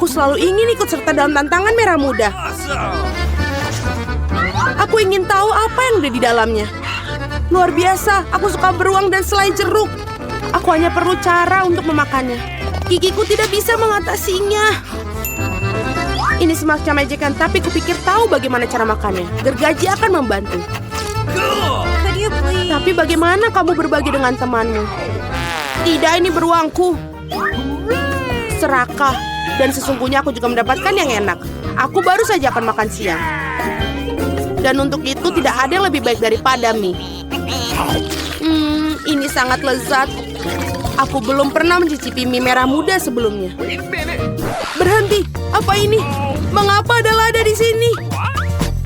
Aku selalu ingin ikut serta dalam tantangan merah muda. Aku ingin tahu apa yang ada di dalamnya. Luar biasa, aku suka beruang dan selai jeruk. Aku hanya perlu cara untuk memakannya. Gigiku tidak bisa mengatasinya. Ini semacam ejekan, tapi kupikir tahu bagaimana cara makannya. Gergaji akan membantu. Tapi bagaimana kamu berbagi dengan temanmu? Tidak, ini beruangku. Serakah. Dan sesungguhnya aku juga mendapatkan yang enak. Aku baru saja akan makan siang. Dan untuk itu tidak ada yang lebih baik daripada mie. Ini sangat lezat. Aku belum pernah mencicipi mie merah muda sebelumnya. Berhenti, apa ini? Mengapa ada lada di sini?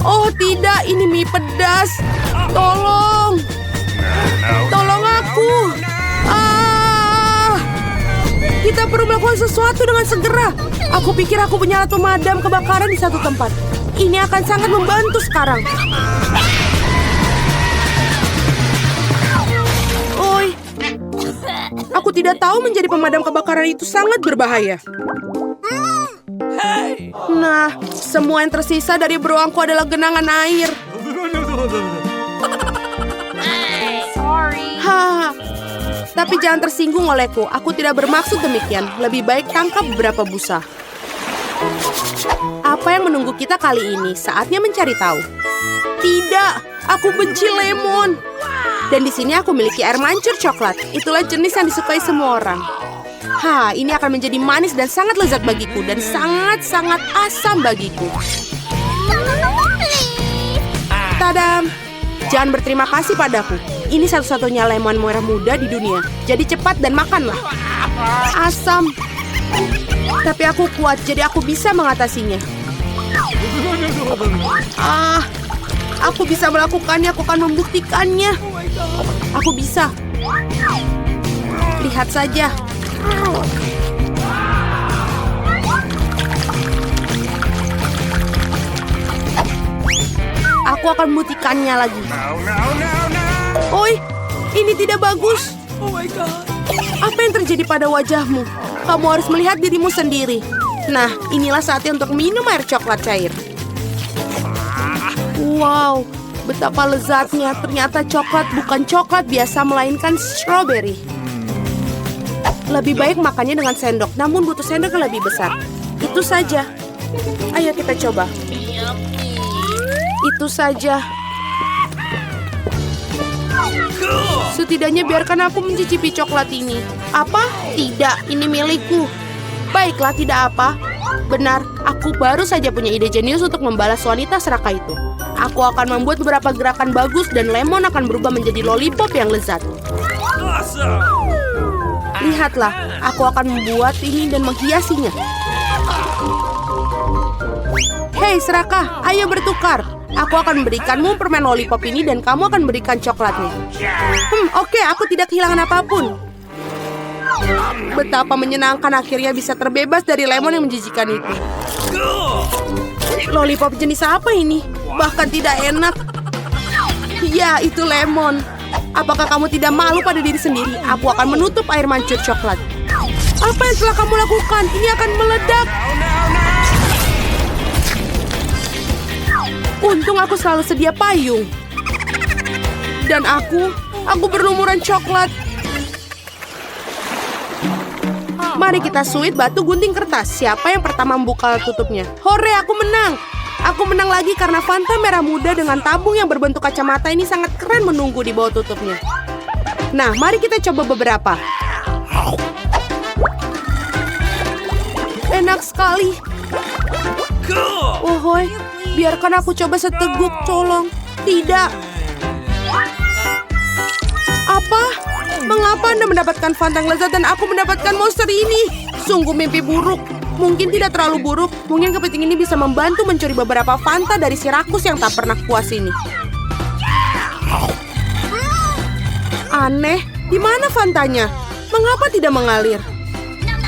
Oh tidak, ini mie pedas. Tolong. Tolong aku. Kita perlu melakukan sesuatu dengan segera. Aku pikir aku punya alat pemadam kebakaran di satu tempat. Ini akan sangat membantu sekarang. Oi, aku tidak tahu menjadi pemadam kebakaran itu sangat berbahaya. Nah, semua yang tersisa dari beruangku adalah genangan air. Haha. Tapi jangan tersinggung olehku. Aku tidak bermaksud demikian. Lebih baik tangkap beberapa busa. Apa yang menunggu kita kali ini? Saatnya mencari tahu. Tidak, aku benci lemon. Dan di sini aku memiliki air mancur coklat. Itulah jenis yang disukai semua orang. Ini akan menjadi manis dan sangat lezat bagiku. Dan sangat-sangat asam bagiku. Tadam! Jangan berterima kasih padaku. Ini satu-satunya lemon merah muda di dunia. Jadi cepat dan makanlah. Asam. Tapi aku kuat, jadi aku bisa mengatasinya. Aku bisa melakukannya, aku akan membuktikannya. Aku bisa. Lihat saja. Aku akan membuktikannya lagi. Oi, ini tidak bagus. Apa yang terjadi pada wajahmu? Kamu harus melihat dirimu sendiri. Nah, inilah saatnya untuk minum air coklat cair. Wow, betapa lezatnya. Ternyata coklat bukan coklat biasa, melainkan strawberry. Lebih baik makannya dengan sendok, namun butuh sendok yang lebih besar. Itu saja. Ayo kita coba. Itu saja. Setidaknya biarkan aku mencicipi coklat ini. Apa? Tidak, ini milikku. Baiklah, tidak apa. Benar, aku baru saja punya ide jenius untuk membalas wanita serakah itu. Aku akan membuat beberapa gerakan bagus dan lemon akan berubah menjadi lollipop yang lezat. Lihatlah, aku akan membuat ini dan menghiasinya. Hei serakah, ayo bertukar. Aku akan memberikanmu permen lollipop ini dan kamu akan memberikan coklatnya. Oke, aku tidak kehilangan apapun. Betapa menyenangkan akhirnya bisa terbebas dari lemon yang menjijikan itu. Lollipop jenis apa ini? Bahkan tidak enak. Ya, itu lemon. Apakah kamu tidak malu pada diri sendiri? Aku akan menutup air mancur coklat. Apa yang telah kamu lakukan? Ini akan meledak. Untung aku selalu sedia payung. Dan aku berlumuran coklat. Mari kita suit batu gunting kertas. Siapa yang pertama membuka tutupnya? Hore, aku menang. Aku menang lagi karena Fanta merah muda dengan tabung yang berbentuk kacamata ini sangat keren menunggu di bawah tutupnya. Nah, mari kita coba beberapa. Enak sekali. Wohoi, biarkan aku coba seteguk, colong. Tidak. Apa? Mengapa Anda mendapatkan Fanta yang lezat dan aku mendapatkan monster ini? Sungguh mimpi buruk. Mungkin tidak terlalu buruk. Mungkin kepiting ini bisa membantu mencuri beberapa Fanta dari si rakus yang tak pernah puas ini. Aneh, di mana Fantanya? Mengapa tidak mengalir?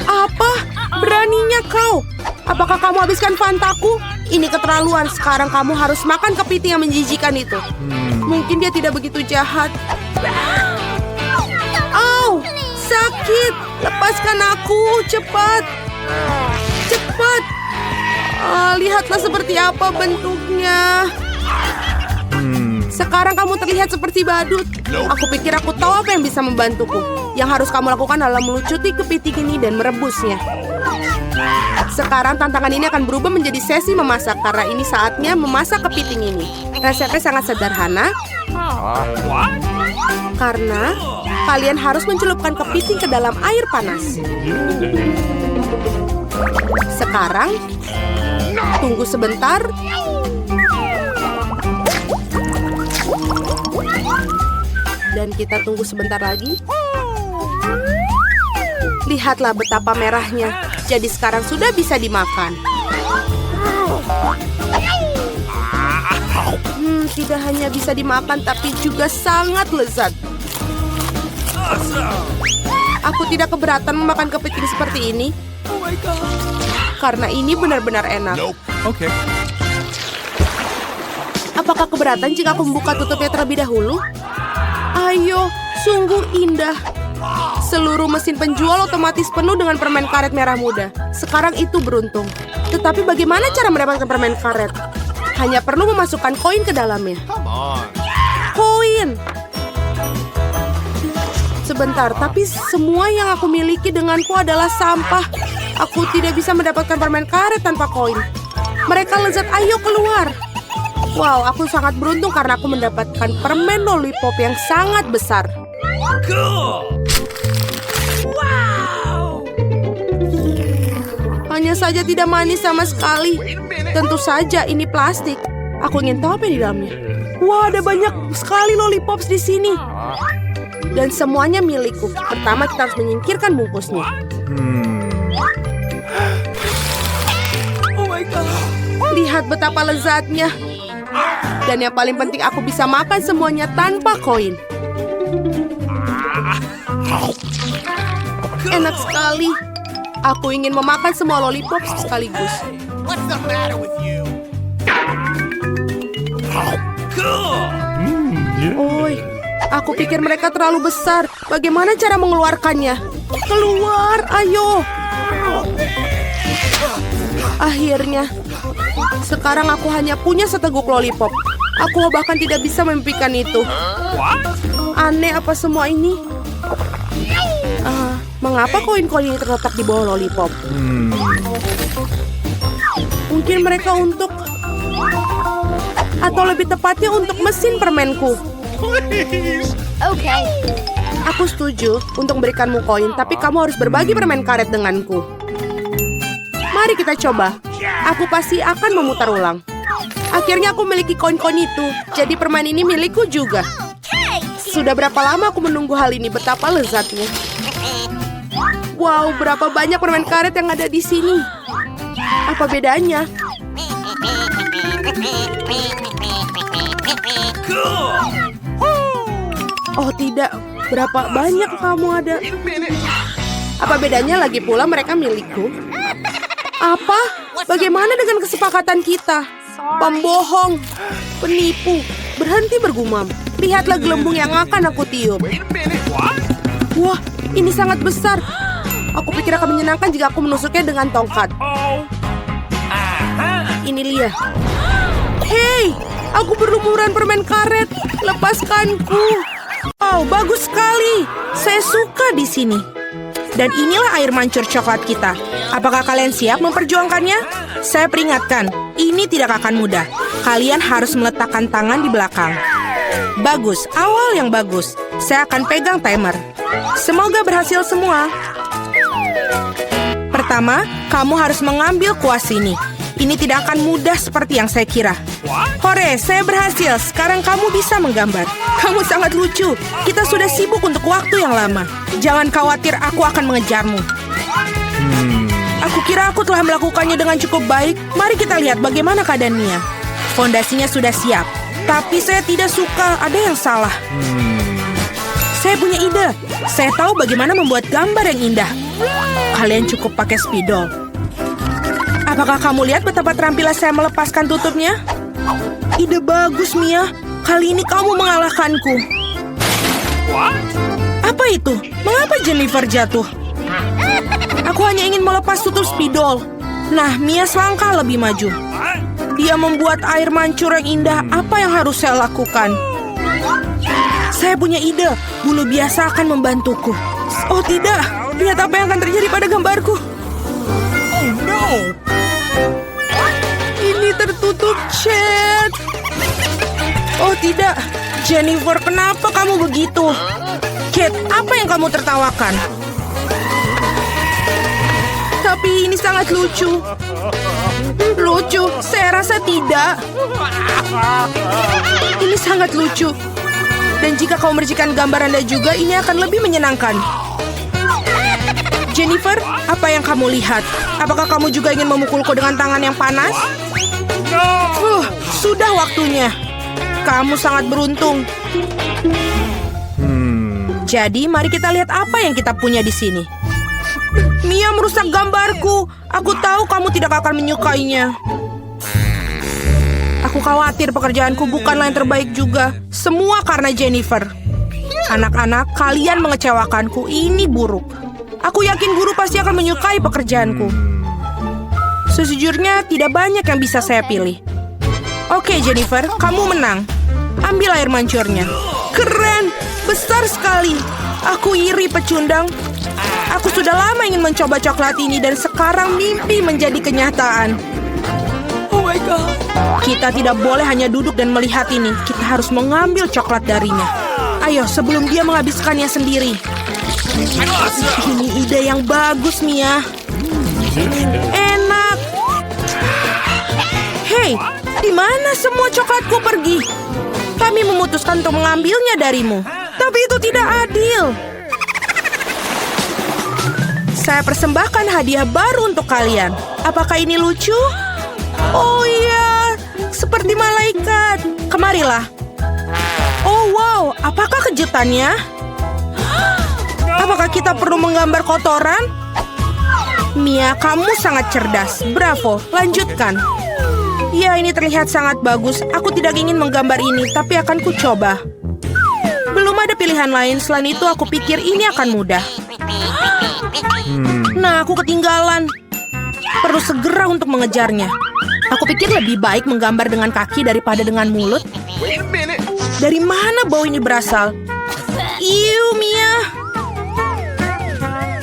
Apa? Beraninya kau? Apakah kamu habiskan Fantaku? Ini keterlaluan. Sekarang kamu harus makan kepiting yang menjijikan itu. Mungkin dia tidak begitu jahat. Au, sakit. Lepaskan aku, cepat. Cepat. Lihatlah seperti apa bentuknya. Sekarang kamu terlihat seperti badut. Aku pikir aku tahu apa yang bisa membantuku. Yang harus kamu lakukan adalah melucuti kepiting ini dan merebusnya. Sekarang tantangan ini akan berubah menjadi sesi memasak karena ini saatnya memasak kepiting ini. Resepnya sangat sederhana. Karena kalian harus mencelupkan kepiting ke dalam air panas. Sekarang, tunggu sebentar. Dan kita tunggu sebentar lagi. Lihatlah betapa merahnya. Jadi sekarang sudah bisa dimakan. Tidak hanya bisa dimakan, tapi juga sangat lezat. Aku tidak keberatan memakan kepiting seperti ini. Karena ini benar-benar enak. Okay. Apakah keberatan jika aku membuka tutupnya terlebih dahulu? Ayo, sungguh indah. Seluruh mesin penjual otomatis penuh dengan permen karet merah muda. Sekarang itu beruntung. Tetapi bagaimana cara mendapatkan permen karet? Hanya perlu memasukkan koin ke dalamnya. Koin! Sebentar, tapi semua yang aku miliki denganku adalah sampah. Aku tidak bisa mendapatkan permen karet tanpa koin. Mereka lezat, ayo keluar. Wow, aku sangat beruntung karena aku mendapatkan permen lollipop yang sangat besar. Wow. Hanya saja tidak manis sama sekali. Tentu saja ini plastik. Aku ingin tahu apa yang di dalamnya. Wah, ada banyak sekali lollipops di sini. Dan semuanya milikku. Pertama kita harus menyingkirkan bungkusnya. Oh my God. Lihat betapa lezatnya. Dan yang paling penting aku bisa makan semuanya tanpa koin. Enak sekali. Aku ingin memakan semua lollipop sekaligus. What's the matter with you? Oi, aku pikir mereka terlalu besar. Bagaimana cara mengeluarkannya? Keluar, ayo. Akhirnya, sekarang aku hanya punya seteguk lollipop. Aku bahkan tidak bisa memimpikan itu. Aneh apa semua ini? Mengapa koin-koin ini terletak di bawah lollipop? Mungkin mereka untuk... Atau lebih tepatnya untuk mesin permenku. Oke. Aku setuju untuk memberikanmu koin, tapi kamu harus berbagi permen karet denganku. Mari kita coba. Aku pasti akan memutar ulang. Akhirnya aku memiliki koin-koin itu. Jadi permen ini milikku juga. Sudah berapa lama aku menunggu hal ini, betapa lezatnya. Wow, berapa banyak permen karet yang ada di sini. Apa bedanya? Oh tidak, berapa banyak kamu ada? Apa bedanya lagi pula mereka milikku? Apa? Bagaimana dengan kesepakatan kita? Pembohong, penipu, berhenti bergumam. Lihatlah gelembung yang akan aku tiup. Wah, ini sangat besar. Aku pikir akan menyenangkan jika aku menusuknya dengan tongkat. Ini dia. Hei, aku berlumuran permen karet. Lepaskanku. Wow, bagus sekali. Saya suka di sini. Dan inilah air mancur coklat kita. Apakah kalian siap memperjuangkannya? Saya peringatkan, ini tidak akan mudah. Kalian harus meletakkan tangan di belakang. Bagus, awal yang bagus. Saya akan pegang timer. Semoga berhasil semua. Pertama, kamu harus mengambil kuas ini. Ini tidak akan mudah seperti yang saya kira. Hore, saya berhasil. Sekarang kamu bisa menggambar. Kamu sangat lucu. Kita sudah sibuk untuk waktu yang lama. Jangan khawatir, aku akan mengejarmu. Aku kira aku telah melakukannya dengan cukup baik. Mari kita lihat bagaimana keadaan Mia. Fondasinya sudah siap. Tapi saya tidak suka, ada yang salah. Saya punya ide. Saya tahu bagaimana membuat gambar yang indah. Kalian cukup pakai spidol. Apakah kamu lihat betapa terampilnya saya melepaskan tutupnya? Ide bagus, Mia. Kali ini kamu mengalahkanku. Apa itu? Mengapa Jennifer jatuh? Aku hanya ingin melepas tutup spidol. Nah, Mia selangkah lebih maju. Dia membuat air mancur yang indah. Apa yang harus saya lakukan? Saya punya ide. Bulu biasa akan membantuku. Oh tidak, lihat apa yang akan terjadi pada gambarku. Oh no! Ini tertutup cat. Oh tidak, Jennifer, kenapa kamu begitu? Kate, apa yang kamu tertawakan? Tapi ini sangat lucu. Lucu? Saya rasa tidak. Ini sangat lucu. Dan jika kau mercikan gambar Anda juga, ini akan lebih menyenangkan. Jennifer, apa yang kamu lihat? Apakah kamu juga ingin memukulku dengan tangan yang panas? Sudah waktunya. Kamu sangat beruntung. Jadi, mari kita lihat apa yang kita punya di sini. Mia merusak gambarku. Aku tahu kamu tidak akan menyukainya. Aku khawatir pekerjaanku bukanlah yang terbaik juga. Semua karena Jennifer. Anak-anak, kalian mengecewakanku. Ini buruk. Aku yakin guru pasti akan menyukai pekerjaanku. Sejujurnya, tidak banyak yang bisa saya pilih. Oke, Jennifer, kamu menang. Ambil air mancurnya. Keren, besar sekali. Aku iri, pecundang. Aku sudah lama ingin mencoba coklat ini dan sekarang mimpi menjadi kenyataan. Oh my God. Kita tidak boleh hanya duduk dan melihat ini. Kita harus mengambil coklat darinya. Ayo, sebelum dia menghabiskannya sendiri. Ini ide yang bagus, Mia. Enak. Hei, di mana semua coklatku pergi? Kami memutuskan untuk mengambilnya darimu. Tapi itu tidak adil. Saya persembahkan hadiah baru untuk kalian. Apakah ini lucu? Oh iya, seperti malaikat. Kemarilah. Oh wow, apakah kejutannya? Apakah kita perlu menggambar kotoran? Mia, kamu sangat cerdas. Bravo, lanjutkan. Ya, ini terlihat sangat bagus. Aku tidak ingin menggambar ini, tapi akan kucoba. Belum ada pilihan lain. Selain itu, aku pikir ini akan mudah. Nah, aku ketinggalan. Perlu segera untuk mengejarnya. Aku pikir lebih baik menggambar dengan kaki daripada dengan mulut. Wait a minute. Dari mana bau ini berasal? Iu, Mia.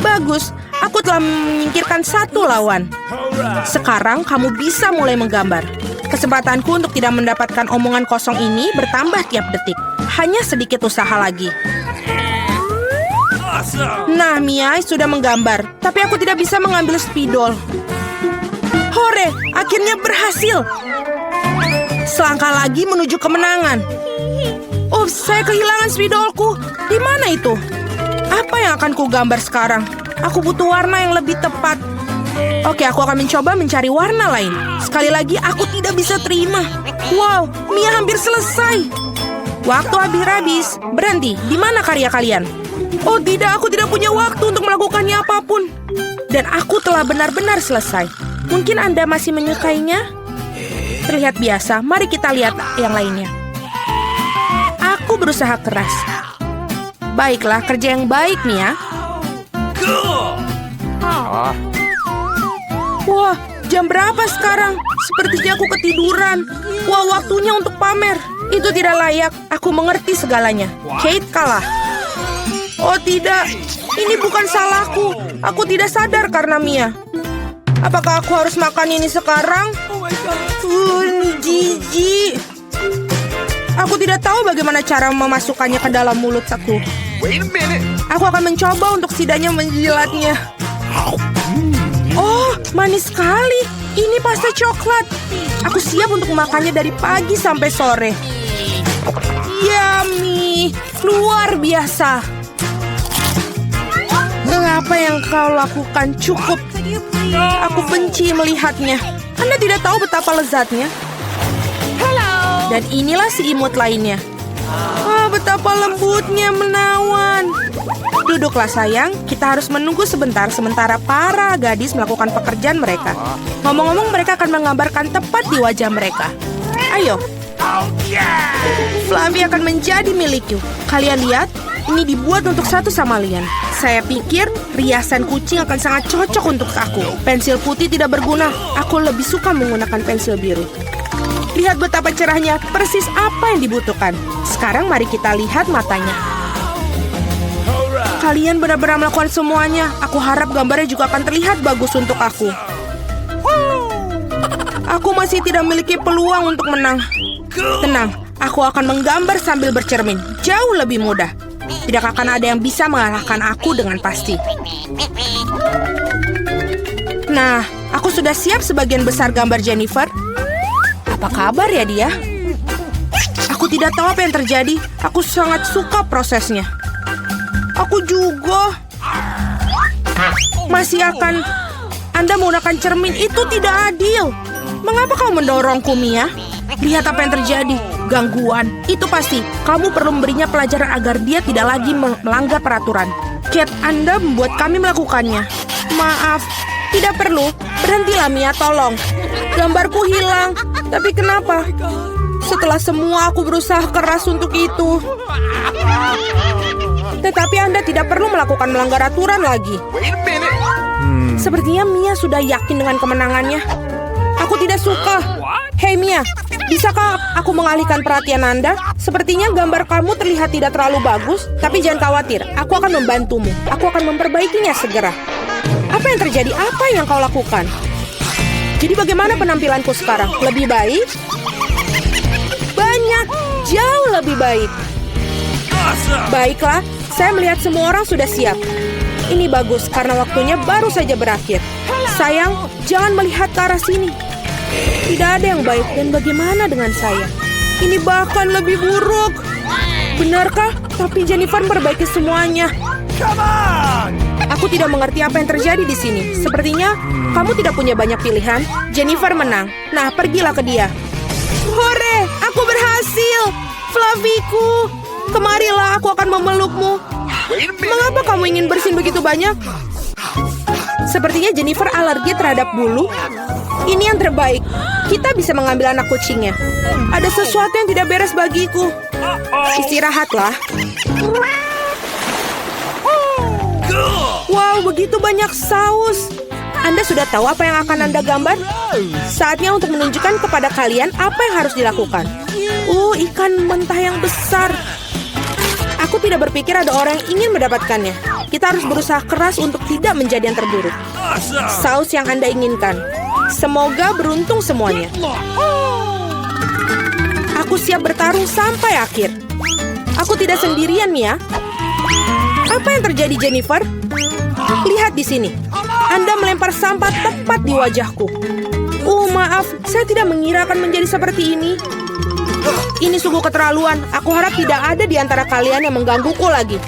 Bagus, aku telah menyingkirkan satu lawan. Sekarang kamu bisa mulai menggambar. Kesempatanku untuk tidak mendapatkan omongan kosong ini bertambah tiap detik. Hanya sedikit usaha lagi. Nah, Mia sudah menggambar. Tapi aku tidak bisa mengambil spidol. Hore, akhirnya berhasil. Selangkah lagi menuju kemenangan. Oh, saya kehilangan spidolku. Di mana itu? Apa yang akan ku gambar sekarang? Aku butuh warna yang lebih tepat. Oke, aku akan mencoba mencari warna lain. Sekali lagi, aku tidak bisa terima. Wow, Mia hampir selesai. Waktu habis. Berhenti, di mana karya kalian? Oh tidak, aku tidak punya waktu untuk melakukannya apapun. Dan aku telah benar-benar selesai. Mungkin Anda masih menyukainya? Terlihat biasa, mari kita lihat yang lainnya. Aku berusaha keras. Baiklah, kerja yang baik, Mia. Wah, jam berapa sekarang? Sepertinya aku ketiduran. Wah, waktunya untuk pamer. Itu tidak layak. Aku mengerti segalanya. Kate kalah. Oh tidak, ini bukan salahku. Aku tidak sadar karena Mia. Apakah aku harus makan ini sekarang? Ini jijik. Aku tidak tahu bagaimana cara memasukkannya ke dalam mulut aku. Wait a minute. Aku akan mencoba untuk setidaknya menjilatnya. Oh, manis sekali. Ini pasta coklat. Aku siap untuk makannya dari pagi sampai sore. Yummy, luar biasa. Apa yang kau lakukan cukup. Aku benci melihatnya. Anda tidak tahu betapa lezatnya. Dan inilah si imut lainnya. Betapa lembutnya menawan. Duduklah sayang, kita harus menunggu sebentar sementara para gadis melakukan pekerjaan mereka. Ngomong-ngomong, mereka akan menggambarkan tepat di wajah mereka. Ayo. Fluffy akan menjadi milikku. Kalian lihat, Ini dibuat untuk satu sama lain. Saya pikir riasan kucing akan sangat cocok untuk aku. Pensil putih tidak berguna. Aku lebih suka menggunakan pensil biru. Lihat betapa cerahnya, persis apa yang dibutuhkan. Sekarang mari kita lihat matanya. Kalian benar-benar melakukan semuanya. Aku harap gambarnya juga akan terlihat bagus untuk aku. Aku masih tidak memiliki peluang untuk menang. Tenang, aku akan menggambar sambil bercermin. Jauh lebih mudah. Tidak akan ada yang bisa mengalahkan aku dengan pasti. Nah, aku sudah siap sebagian besar gambar Jennifer. Apa kabar ya dia? Aku tidak tahu apa yang terjadi. Aku sangat suka prosesnya. Aku juga. Masih akan Anda menggunakan cermin itu tidak adil. Mengapa kau mendorongku, Mia? Lihat apa yang terjadi. Gangguan. Itu pasti. Kamu perlu memberinya pelajaran agar dia tidak lagi melanggar peraturan. Cat, Anda membuat kami melakukannya. Maaf. Tidak perlu. Berhentilah, Mia, tolong. Gambarku hilang. Tapi kenapa? Setelah semua aku berusaha keras untuk itu. Tetapi Anda tidak perlu melakukan melanggar aturan lagi. Wait a minute. Sepertinya Mia sudah yakin dengan kemenangannya. Aku tidak suka. Hei Mia, bisakah aku mengalihkan perhatian Anda? Sepertinya gambar kamu terlihat tidak terlalu bagus. Tapi jangan khawatir, aku akan membantumu. Aku akan memperbaikinya segera. Apa yang terjadi? Apa yang kau lakukan? Jadi bagaimana penampilanku sekarang? Lebih baik? Banyak, jauh lebih baik. Baiklah, saya melihat semua orang sudah siap. Ini bagus karena waktunya baru saja berakhir. Sayang, jangan melihat ke arah sini. Tidak ada yang baik dan bagaimana dengan saya? Ini bahkan lebih buruk. Benarkah? Tapi Jennifer memperbaiki semuanya. Aku tidak mengerti apa yang terjadi di sini. Sepertinya kamu tidak punya banyak pilihan. Jennifer menang. Nah, pergilah ke dia. Hore, aku berhasil. Flaviku, kemarilah, aku akan memelukmu. Wait a minute. Mengapa kamu ingin bersin begitu banyak? Sepertinya Jennifer alergi terhadap bulu. Ini yang terbaik. Kita bisa mengambil anak kucingnya. Ada sesuatu yang tidak beres bagiku. Istirahatlah. Wow, begitu banyak saus. Anda sudah tahu apa yang akan Anda gambar? Saatnya untuk menunjukkan kepada kalian apa yang harus dilakukan. Ikan mentah yang besar. Aku tidak berpikir ada orang yang ingin mendapatkannya. Kita harus berusaha keras untuk tidak menjadi yang terburuk. Saus yang Anda inginkan. Semoga beruntung semuanya. Aku siap bertarung sampai akhir. Aku tidak sendirian, Mia. Apa yang terjadi, Jennifer? Lihat di sini. Anda melempar sampah tepat di wajahku. Maaf, saya tidak mengira akan menjadi seperti ini. Ini sungguh keterlaluan. Aku harap tidak ada di antara kalian yang menggangguku lagi.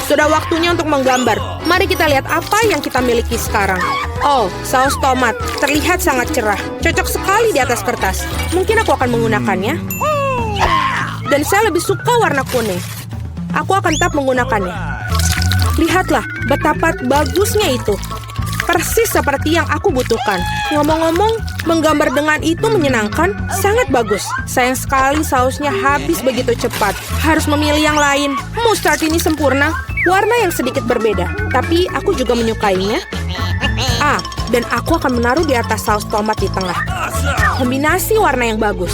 Sudah waktunya untuk menggambar. Mari kita lihat apa yang kita miliki sekarang. Saus tomat. Terlihat sangat cerah. Cocok sekali di atas kertas. Mungkin aku akan menggunakannya. Dan saya lebih suka warna kuning. Aku akan tetap menggunakannya. Lihatlah betapa bagusnya itu. Persis seperti yang aku butuhkan. Ngomong-ngomong, menggambar dengan itu menyenangkan, sangat bagus. Sayang sekali sausnya habis begitu cepat. Harus memilih yang lain. Mustard ini sempurna. Warna yang sedikit berbeda. Tapi aku juga menyukainya. Dan aku akan menaruh di atas saus tomat di tengah. Kombinasi warna yang bagus.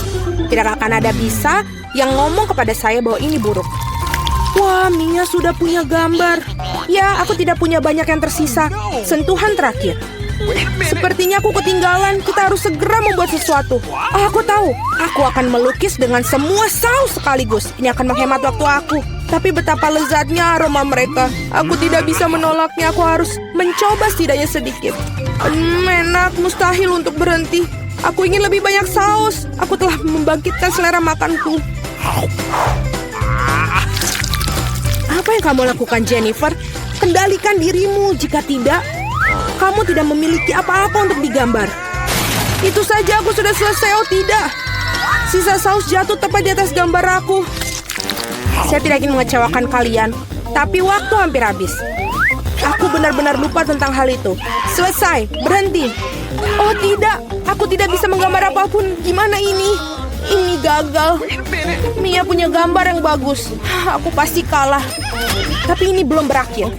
Tidak akan ada bisa yang ngomong kepada saya bahwa ini buruk. Wah, Mia sudah punya gambar. Ya, aku tidak punya banyak yang tersisa. Sentuhan terakhir. Sepertinya aku ketinggalan. Kita harus segera membuat sesuatu. Aku tahu. Aku akan melukis dengan semua saus sekaligus. Ini akan menghemat waktu aku. Tapi betapa lezatnya aroma mereka. Aku tidak bisa menolaknya. Aku harus mencoba setidaknya sedikit. Enak, mustahil untuk berhenti. Aku ingin lebih banyak saus. Aku telah membangkitkan selera makanku. Apa yang kamu lakukan, Jennifer? Kendalikan dirimu. Jika tidak, kamu tidak memiliki apa-apa untuk digambar. Itu saja, aku sudah selesai. Tidak. Sisa saus jatuh tepat di atas gambar aku. Saya tidak ingin mengecewakan kalian, tapi waktu hampir habis. Aku benar-benar lupa tentang hal itu. Selesai. Berhenti. Tidak. Aku tidak bisa menggambar apapun. Gimana ini? Ini gagal. Mia punya gambar yang bagus. Aku pasti kalah. Tapi ini belum berakhir.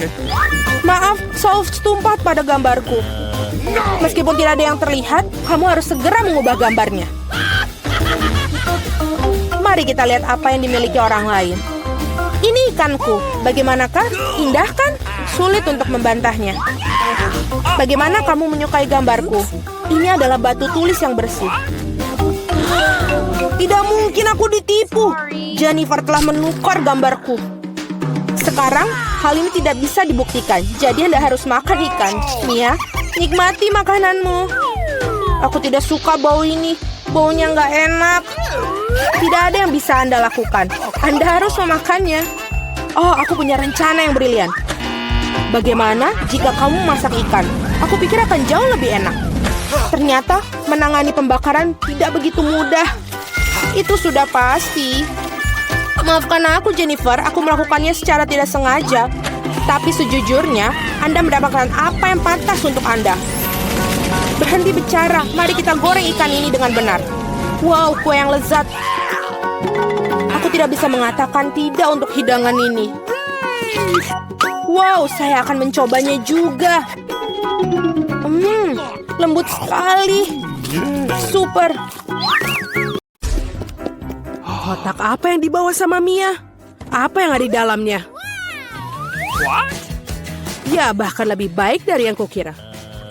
Maaf, saus tumpah pada gambarku. Meskipun tidak ada yang terlihat, kamu harus segera mengubah gambarnya. Mari kita lihat apa yang dimiliki orang lain. Ini ikanku. Bagaimanakah? Indah kan? Sulit untuk membantahnya. Bagaimana kamu menyukai gambarku? Ini adalah batu tulis yang bersih. Tidak mungkin aku ditipu. Jennifer telah menukar gambarku. Sekarang, hal ini tidak bisa dibuktikan. Jadi Anda harus makan ikan. Mia, nikmati makananmu. Aku tidak suka bau ini. Baunya nggak enak. Tidak ada yang bisa Anda lakukan. Anda harus memakannya. Oh, aku punya rencana yang brilian. Bagaimana jika kamu masak ikan? Aku pikir akan jauh lebih enak. Ternyata menangani pembakaran tidak begitu mudah. Itu sudah pasti. Maafkan aku, Jennifer. Aku melakukannya secara tidak sengaja. Tapi sejujurnya, Anda mendapatkan apa yang pantas untuk Anda. Berhenti bicara. Mari kita goreng ikan ini dengan benar. Wow, kue yang lezat. Aku tidak bisa mengatakan tidak untuk hidangan ini. Wow, saya akan mencobanya juga. Lembut sekali. Super. Kotak apa yang dibawa sama Mia? Apa yang ada di dalamnya? What? Ya, bahkan lebih baik dari yang kukira.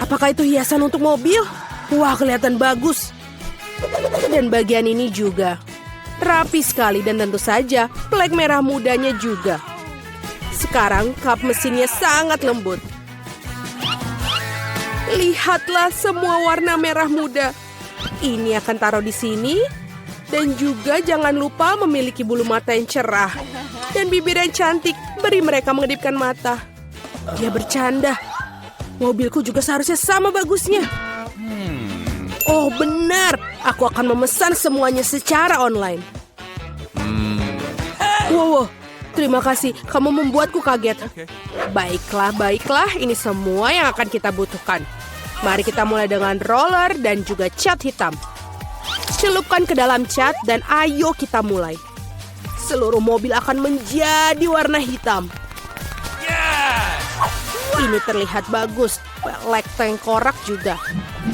Apakah itu hiasan untuk mobil? Wah, kelihatan bagus. Dan bagian ini juga. Rapi sekali dan tentu saja plek merah mudanya juga. Sekarang kap mesinnya sangat lembut. Lihatlah semua warna merah muda. Ini akan taruh di sini. Dan juga jangan lupa memiliki bulu mata yang cerah. Dan bibir yang cantik. Beri mereka mengedipkan mata. Dia bercanda. Mobilku juga seharusnya sama bagusnya. Oh benar. Aku akan memesan semuanya secara online. Wow. Terima kasih, kamu membuatku kaget. Baiklah, baiklah, ini semua yang akan kita butuhkan. Mari kita mulai dengan roller dan juga cat hitam. Celupkan ke dalam cat dan ayo kita mulai. Seluruh mobil akan menjadi warna hitam. Ini terlihat bagus, pelek tengkorak juga.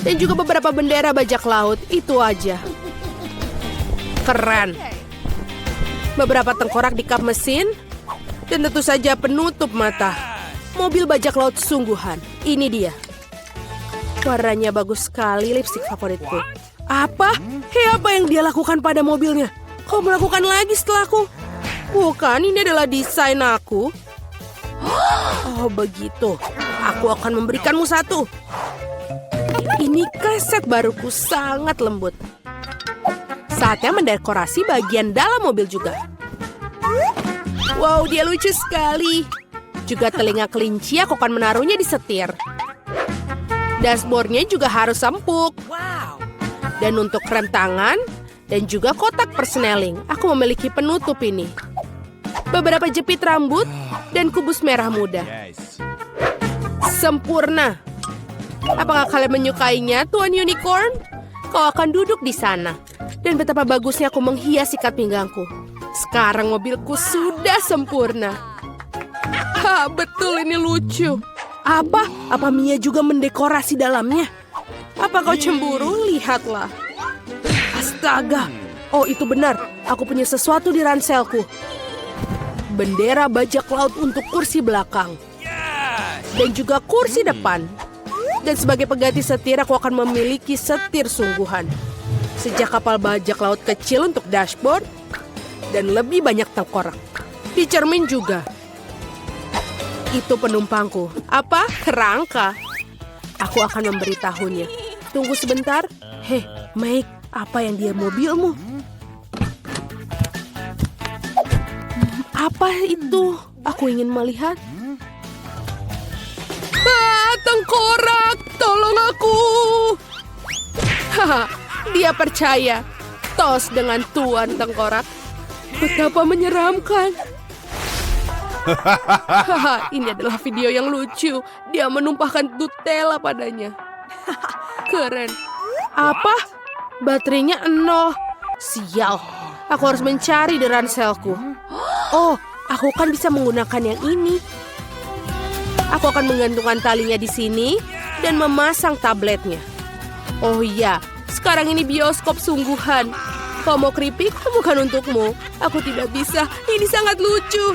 Dan juga beberapa bendera bajak laut, itu aja. Keren. Beberapa tengkorak di kap mesin, dan tentu saja penutup mata. Mobil bajak laut sungguhan. Ini dia. Warnanya bagus sekali, lipstik favoritku. Apa? Hei, apa yang dia lakukan pada mobilnya? Kau melakukan lagi setelahku? Bukan, ini adalah desain aku. Oh, begitu. Aku akan memberikanmu satu. Ini kaset baruku sangat lembut. Saatnya mendekorasi bagian dalam mobil juga. Wow, dia lucu sekali. Juga telinga kelinci aku akan menaruhnya di setir. Dashboardnya juga harus empuk. Dan untuk rem tangan dan juga kotak persneling, aku memiliki penutup ini. Beberapa jepit rambut dan kubus merah muda. Sempurna. Apakah kalian menyukainya, Tuan Unicorn? Kau akan duduk di sana. Dan betapa bagusnya aku menghias ikat pinggangku. Sekarang mobilku sudah sempurna. Ha, betul ini lucu. Apa? Apa Mia juga mendekorasi dalamnya? Apa kau cemburu? Lihatlah. Astaga. Oh, itu benar. Aku punya sesuatu di ranselku. Bendera bajak laut untuk kursi belakang. Dan juga kursi depan. Dan sebagai pengganti setir, aku akan memiliki setir sungguhan. Sejak kapal bajak laut kecil untuk dashboard. Dan lebih banyak tengkorak. Di cermin juga. Itu penumpangku. Apa? Kerangka. Aku akan memberitahunya. Tunggu sebentar. Hei, Mike, apa yang dia mobilmu? Apa itu? Aku ingin melihat. Ah, tengkorak! Tolong aku! Haha, dia percaya. Tos dengan Tuan Tengkorak. Betapa menyeramkan. Haha, ini adalah video yang lucu. Dia menumpahkan Nutella padanya. Keren. Apa? Baterainya 0. Sial. Aku harus mencari di ranselku. Oh, Aku kan bisa menggunakan yang ini. Aku akan menggantungkan talinya di sini dan memasang tabletnya. Oh iya, sekarang ini bioskop sungguhan. Kau mau keripik? Bukan untukmu. Aku tidak bisa. Ini sangat lucu.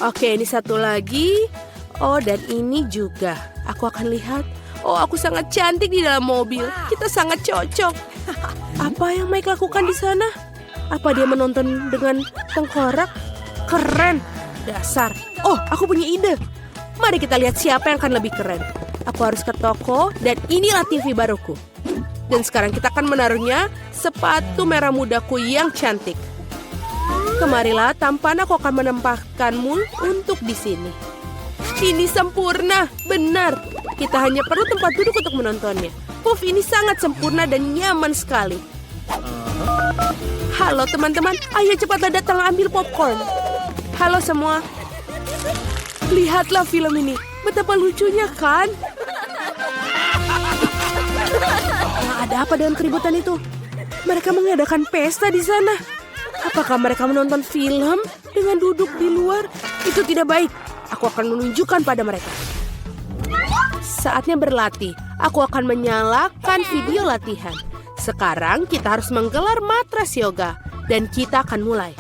Oke, ini satu lagi. Oh, dan ini juga. Aku akan lihat. Oh, aku sangat cantik di dalam mobil. Kita sangat cocok. Apa yang Mike lakukan di sana? Apa dia menonton dengan tengkorak? Keren. Dasar. Oh, aku punya ide. Mari kita lihat siapa yang akan lebih keren. Aku harus ke toko dan inilah TV baruku. Dan sekarang kita akan menaruhnya sepatu merah mudaku yang cantik. Kemarilah, tampan aku akan menempatkanmu untuk di sini. Ini sempurna, benar. Kita hanya perlu tempat duduk untuk menontonnya. Puff ini sangat sempurna dan nyaman sekali. Halo teman-teman, ayo cepatlah datang ambil popcorn. Halo semua. Lihatlah film ini, betapa lucunya kan? Ada apa dengan keributan itu? Mereka mengadakan pesta di sana. Apakah mereka menonton film dengan duduk di luar? Itu tidak baik. Aku akan menunjukkan pada mereka. Saatnya berlatih. Aku akan menyalakan video latihan. Sekarang kita harus menggelar matras yoga. Dan kita akan mulai.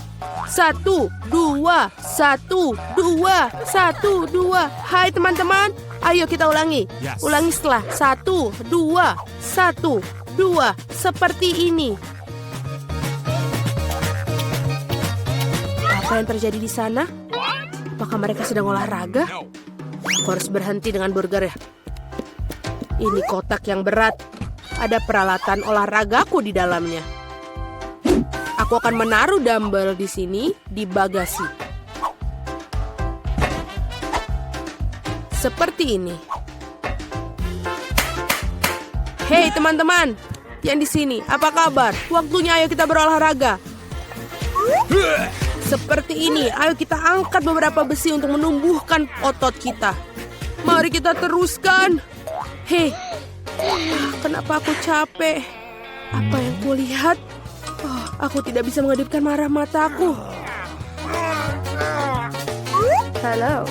1, 2, 1, 2, 1, 2. Hai teman-teman, ayo kita ulangi. Yes. Ulangi setelah 1, 2, 1, 2. Seperti ini. Apa yang terjadi di sana? Apakah mereka sedang olahraga? Aku harus berhenti dengan burger ya. Ini kotak yang berat. Ada peralatan olahragaku di dalamnya. Aku akan menaruh dumbbell di sini di bagasi. Seperti ini. Hei teman-teman, yang di sini, apa kabar? Waktunya ayo kita berolahraga. Seperti ini, ayo kita angkat beberapa besi untuk menumbuhkan otot kita. Mari kita teruskan. Hei, kenapa aku capek? Apa yang kulihat? Oh, aku tidak bisa mengedipkan marah mataku. Halo.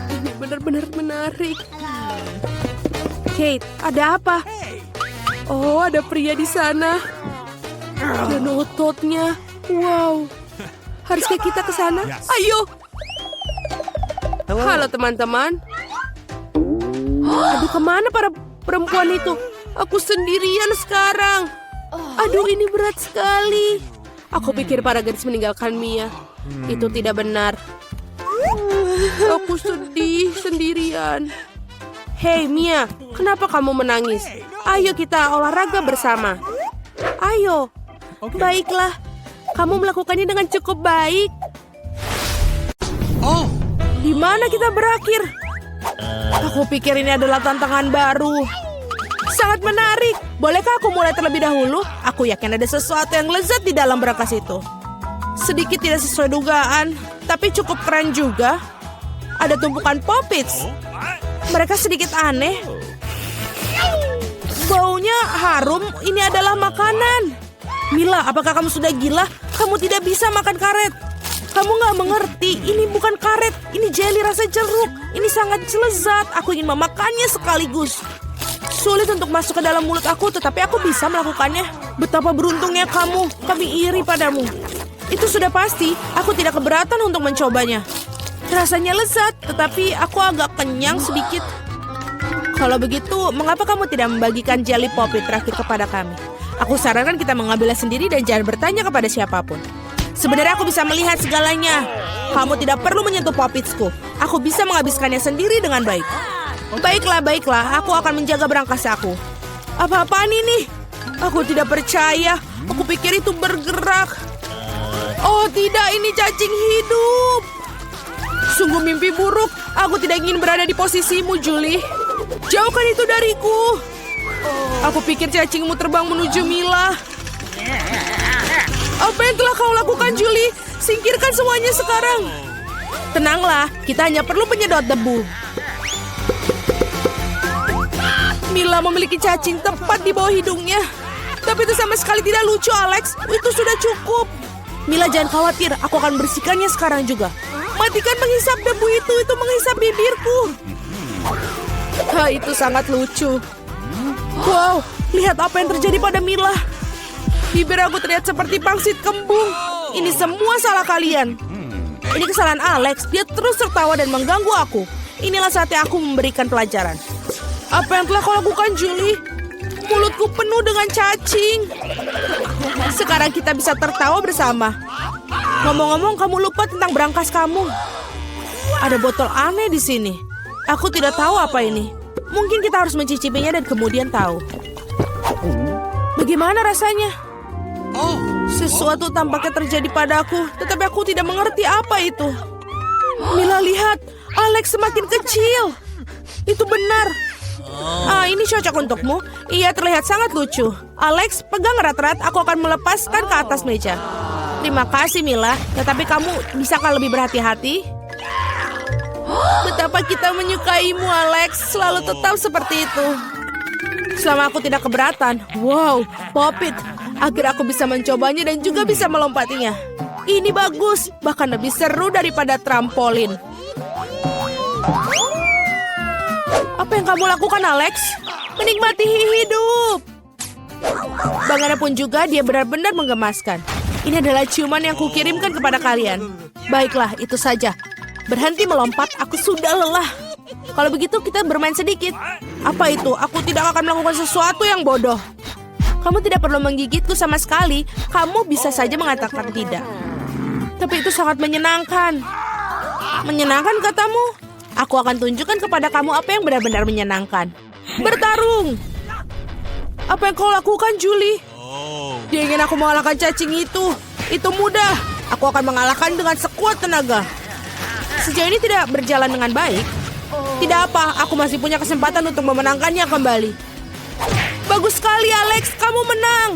Ini benar-benar menarik. Kate, ada apa? Oh, ada pria di sana. Dan ototnya. Wow. Haruskah kita ke sana? Ayo. Halo teman-teman. Aduh, kemana para perempuan itu? Aku sendirian sekarang. Aduh, ini berat sekali. Aku pikir para gadis meninggalkan Mia. Itu tidak benar. Aku sedih sendirian. Hei Mia, kenapa kamu menangis? Ayo kita olahraga bersama. Ayo. Baiklah. Kamu melakukannya dengan cukup baik. Oh, Di mana kita berakhir? Aku pikir ini adalah tantangan baru. Sangat menarik. Bolehkah aku mulai terlebih dahulu? Aku yakin ada sesuatu yang lezat di dalam berangkas itu. Sedikit tidak sesuai dugaan, tapi cukup keren juga. Ada tumpukan Poppits. Mereka sedikit aneh. Baunya harum. Ini adalah makanan. Mila, apakah kamu sudah gila? Kamu tidak bisa makan karet. Kamu nggak mengerti. Ini bukan karet. Ini jelly rasa jeruk. Ini sangat lezat. Aku ingin memakannya sekaligus. Sulit untuk masuk ke dalam mulut aku, tetapi aku bisa melakukannya. Betapa beruntungnya kamu. Kami iri padamu. Itu sudah pasti. Aku tidak keberatan untuk mencobanya. Rasanya lezat, tetapi aku agak kenyang sedikit. Kalau begitu, mengapa kamu tidak membagikan jelly poppy terakhir kepada kami? Aku sarankan kita mengambilnya sendiri dan jangan bertanya kepada siapapun. Sebenarnya aku bisa melihat segalanya. Kamu tidak perlu menyentuh poppitsku. Aku bisa menghabiskannya sendiri dengan baik. Baiklah. Aku akan menjaga berangkas aku. Apa-apaan ini? Aku tidak percaya. Aku pikir itu bergerak. Oh tidak, ini cacing hidup. Sungguh mimpi buruk. Aku tidak ingin berada di posisimu, Julie. Jauhkan itu dariku. Aku pikir cacingmu terbang menuju Mila. Apa yang telah kau lakukan, Julie? Singkirkan semuanya sekarang. Tenanglah, kita hanya perlu penyedot debu. Mila memiliki cacing tepat di bawah hidungnya. Tapi itu sama sekali tidak lucu, Alex. Itu sudah cukup. Mila, jangan khawatir, aku akan bersihkannya sekarang juga. Matikan menghisap debu itu menghisap bibirku. Itu sangat lucu. Wow, lihat apa yang terjadi pada Mila. Bibir aku terlihat seperti pangsit kembung. Ini semua salah kalian. Ini kesalahan Alex, dia terus tertawa dan mengganggu aku. Inilah saatnya aku memberikan pelajaran. Apa yang telah kau lakukan, Julie? Mulutku penuh dengan cacing. Sekarang kita bisa tertawa bersama. Ngomong-ngomong, kamu lupa tentang brankas kamu. Ada botol aneh di sini. Aku tidak tahu apa ini. Mungkin kita harus mencicipinya dan kemudian tahu. Bagaimana rasanya? Sesuatu tampaknya terjadi padaku, tetapi aku tidak mengerti apa itu. Mila, lihat, Alex semakin kecil. Itu benar. Ini cocok untukmu. Ia terlihat sangat lucu. Alex, pegang erat-erat, aku akan melepaskan ke atas meja. Terima kasih, Mila. Tetapi kamu bisakah lebih berhati-hati? Betapa kita menyukaimu, Alex. Selalu tetap seperti itu. Selama aku tidak keberatan. Wow, Pop It. Agar aku bisa mencobanya dan juga bisa melompatinya. Ini bagus, bahkan lebih seru daripada trampolin. Apa yang kamu lakukan, Alex? Menikmati hidup. Bagaimanapun juga, dia benar-benar menggemaskan. Ini adalah ciuman yang kukirimkan kepada kalian. Baiklah, itu saja. Berhenti melompat, aku sudah lelah. Kalau begitu, kita bermain sedikit. Apa itu? Aku tidak akan melakukan sesuatu yang bodoh. Kamu tidak perlu menggigitku sama sekali. Kamu bisa saja mengatakan tidak. Tapi itu sangat menyenangkan. Menyenangkan katamu? Aku akan tunjukkan kepada kamu apa yang benar-benar menyenangkan. Bertarung. Apa yang kau lakukan, Julie? Dia ingin aku mengalahkan cacing itu. Itu mudah. Aku akan mengalahkan dengan sekuat tenaga. Sejauh ini tidak berjalan dengan baik. Tidak apa, aku masih punya kesempatan untuk memenangkannya kembali. Bagus sekali, Alex. Kamu menang.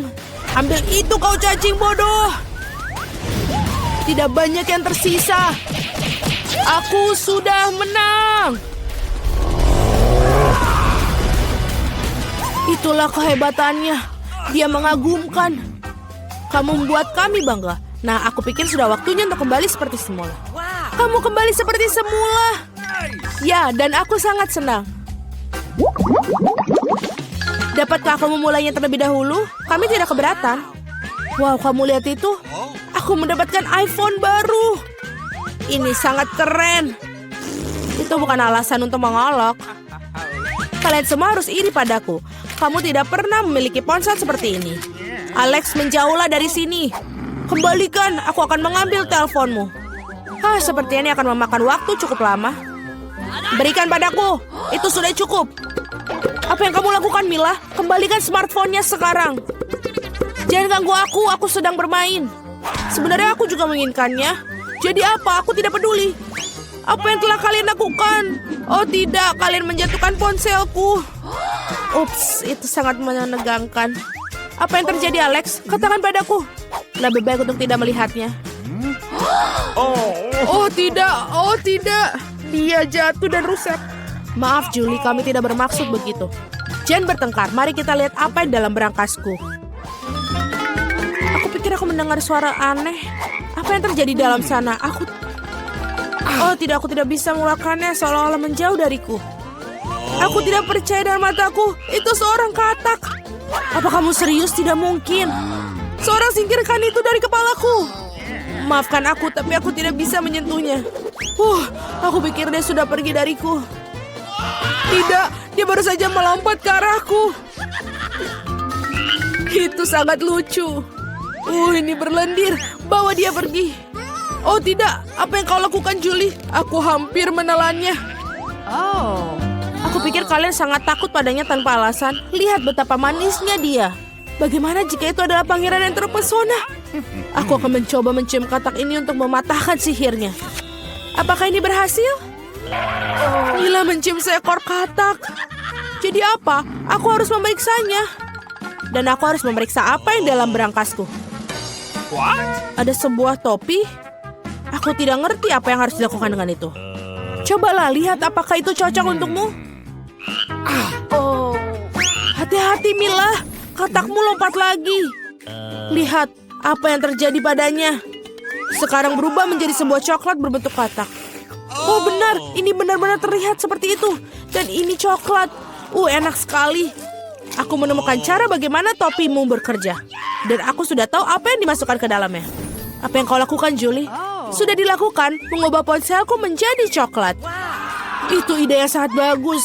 Ambil itu, kau cacing bodoh. Tidak banyak yang tersisa. Aku sudah menang. Itulah kehebatannya. Dia mengagumkan. Kamu membuat kami bangga. Nah, aku pikir sudah waktunya untuk kembali seperti semula. Kamu kembali seperti semula. Ya, dan aku sangat senang. Dapatkah aku memulainya terlebih dahulu? Kami tidak keberatan. Wow, kamu lihat itu? Aku mendapatkan iPhone baru. Ini sangat keren. Itu bukan alasan untuk mengolok. Kalian semua harus iri padaku. Kamu tidak pernah memiliki ponsel seperti ini. Alex, menjauhlah dari sini. Kembalikan, aku akan mengambil teleponmu. Seperti ini akan memakan waktu cukup lama. Berikan padaku, itu sudah cukup. Apa yang kamu lakukan, Mila? Kembalikan smartphone-nya sekarang. Jangan ganggu aku sedang bermain. Sebenarnya aku juga menginginkannya. Jadi apa? Aku tidak peduli. Apa yang telah kalian lakukan? Oh tidak, kalian menjatuhkan ponselku. Ups, itu sangat menegangkan. Apa yang terjadi, Alex? Katakan padaku. Lebih baik untuk tidak melihatnya. Oh tidak. Dia jatuh dan rusak. Maaf, Julie, kami tidak bermaksud begitu. Jangan bertengkar, mari kita lihat apa yang dalam berangkasku. Aku pikir aku mendengar suara aneh. Apa yang terjadi dalam sana? Aku tidak bisa mengeluarkannya seolah-olah menjauh dariku. Aku tidak percaya dengan mataku. Itu seorang katak. Apa kamu serius? Tidak mungkin. Seorang singkirkan itu dari kepalaku. Maafkan aku, tapi aku tidak bisa menyentuhnya. Aku pikir dia sudah pergi dariku. Tidak, dia baru saja melompat ke arahku. Itu sangat lucu. Ini berlendir. Bawa dia pergi. Oh tidak, apa yang kau lakukan, Julie? Aku hampir menelannya. Aku pikir kalian sangat takut padanya tanpa alasan. Lihat betapa manisnya dia. Bagaimana jika itu adalah pangeran yang terpesona? Aku akan mencoba mencium katak ini untuk mematahkan sihirnya. Apakah ini berhasil? Mila mencium seekor katak. Jadi apa? Aku harus memeriksanya. Dan aku harus memeriksa apa yang dalam berangkasku. Ada sebuah topi. Aku tidak ngerti apa yang harus dilakukan dengan itu. Cobalah lihat apakah itu cocok untukmu. Hati-hati, Mila. Katakmu lompat lagi. Lihat apa yang terjadi padanya. sekarang berubah menjadi sebuah coklat berbentuk kotak. Oh benar, ini benar-benar terlihat seperti itu. Dan ini coklat. Enak sekali. Aku menemukan cara bagaimana topimu bekerja. Dan aku sudah tahu apa yang dimasukkan ke dalamnya. Apa yang kau lakukan, Julie? Sudah dilakukan, mengubah ponselku menjadi coklat. Itu ide yang sangat bagus.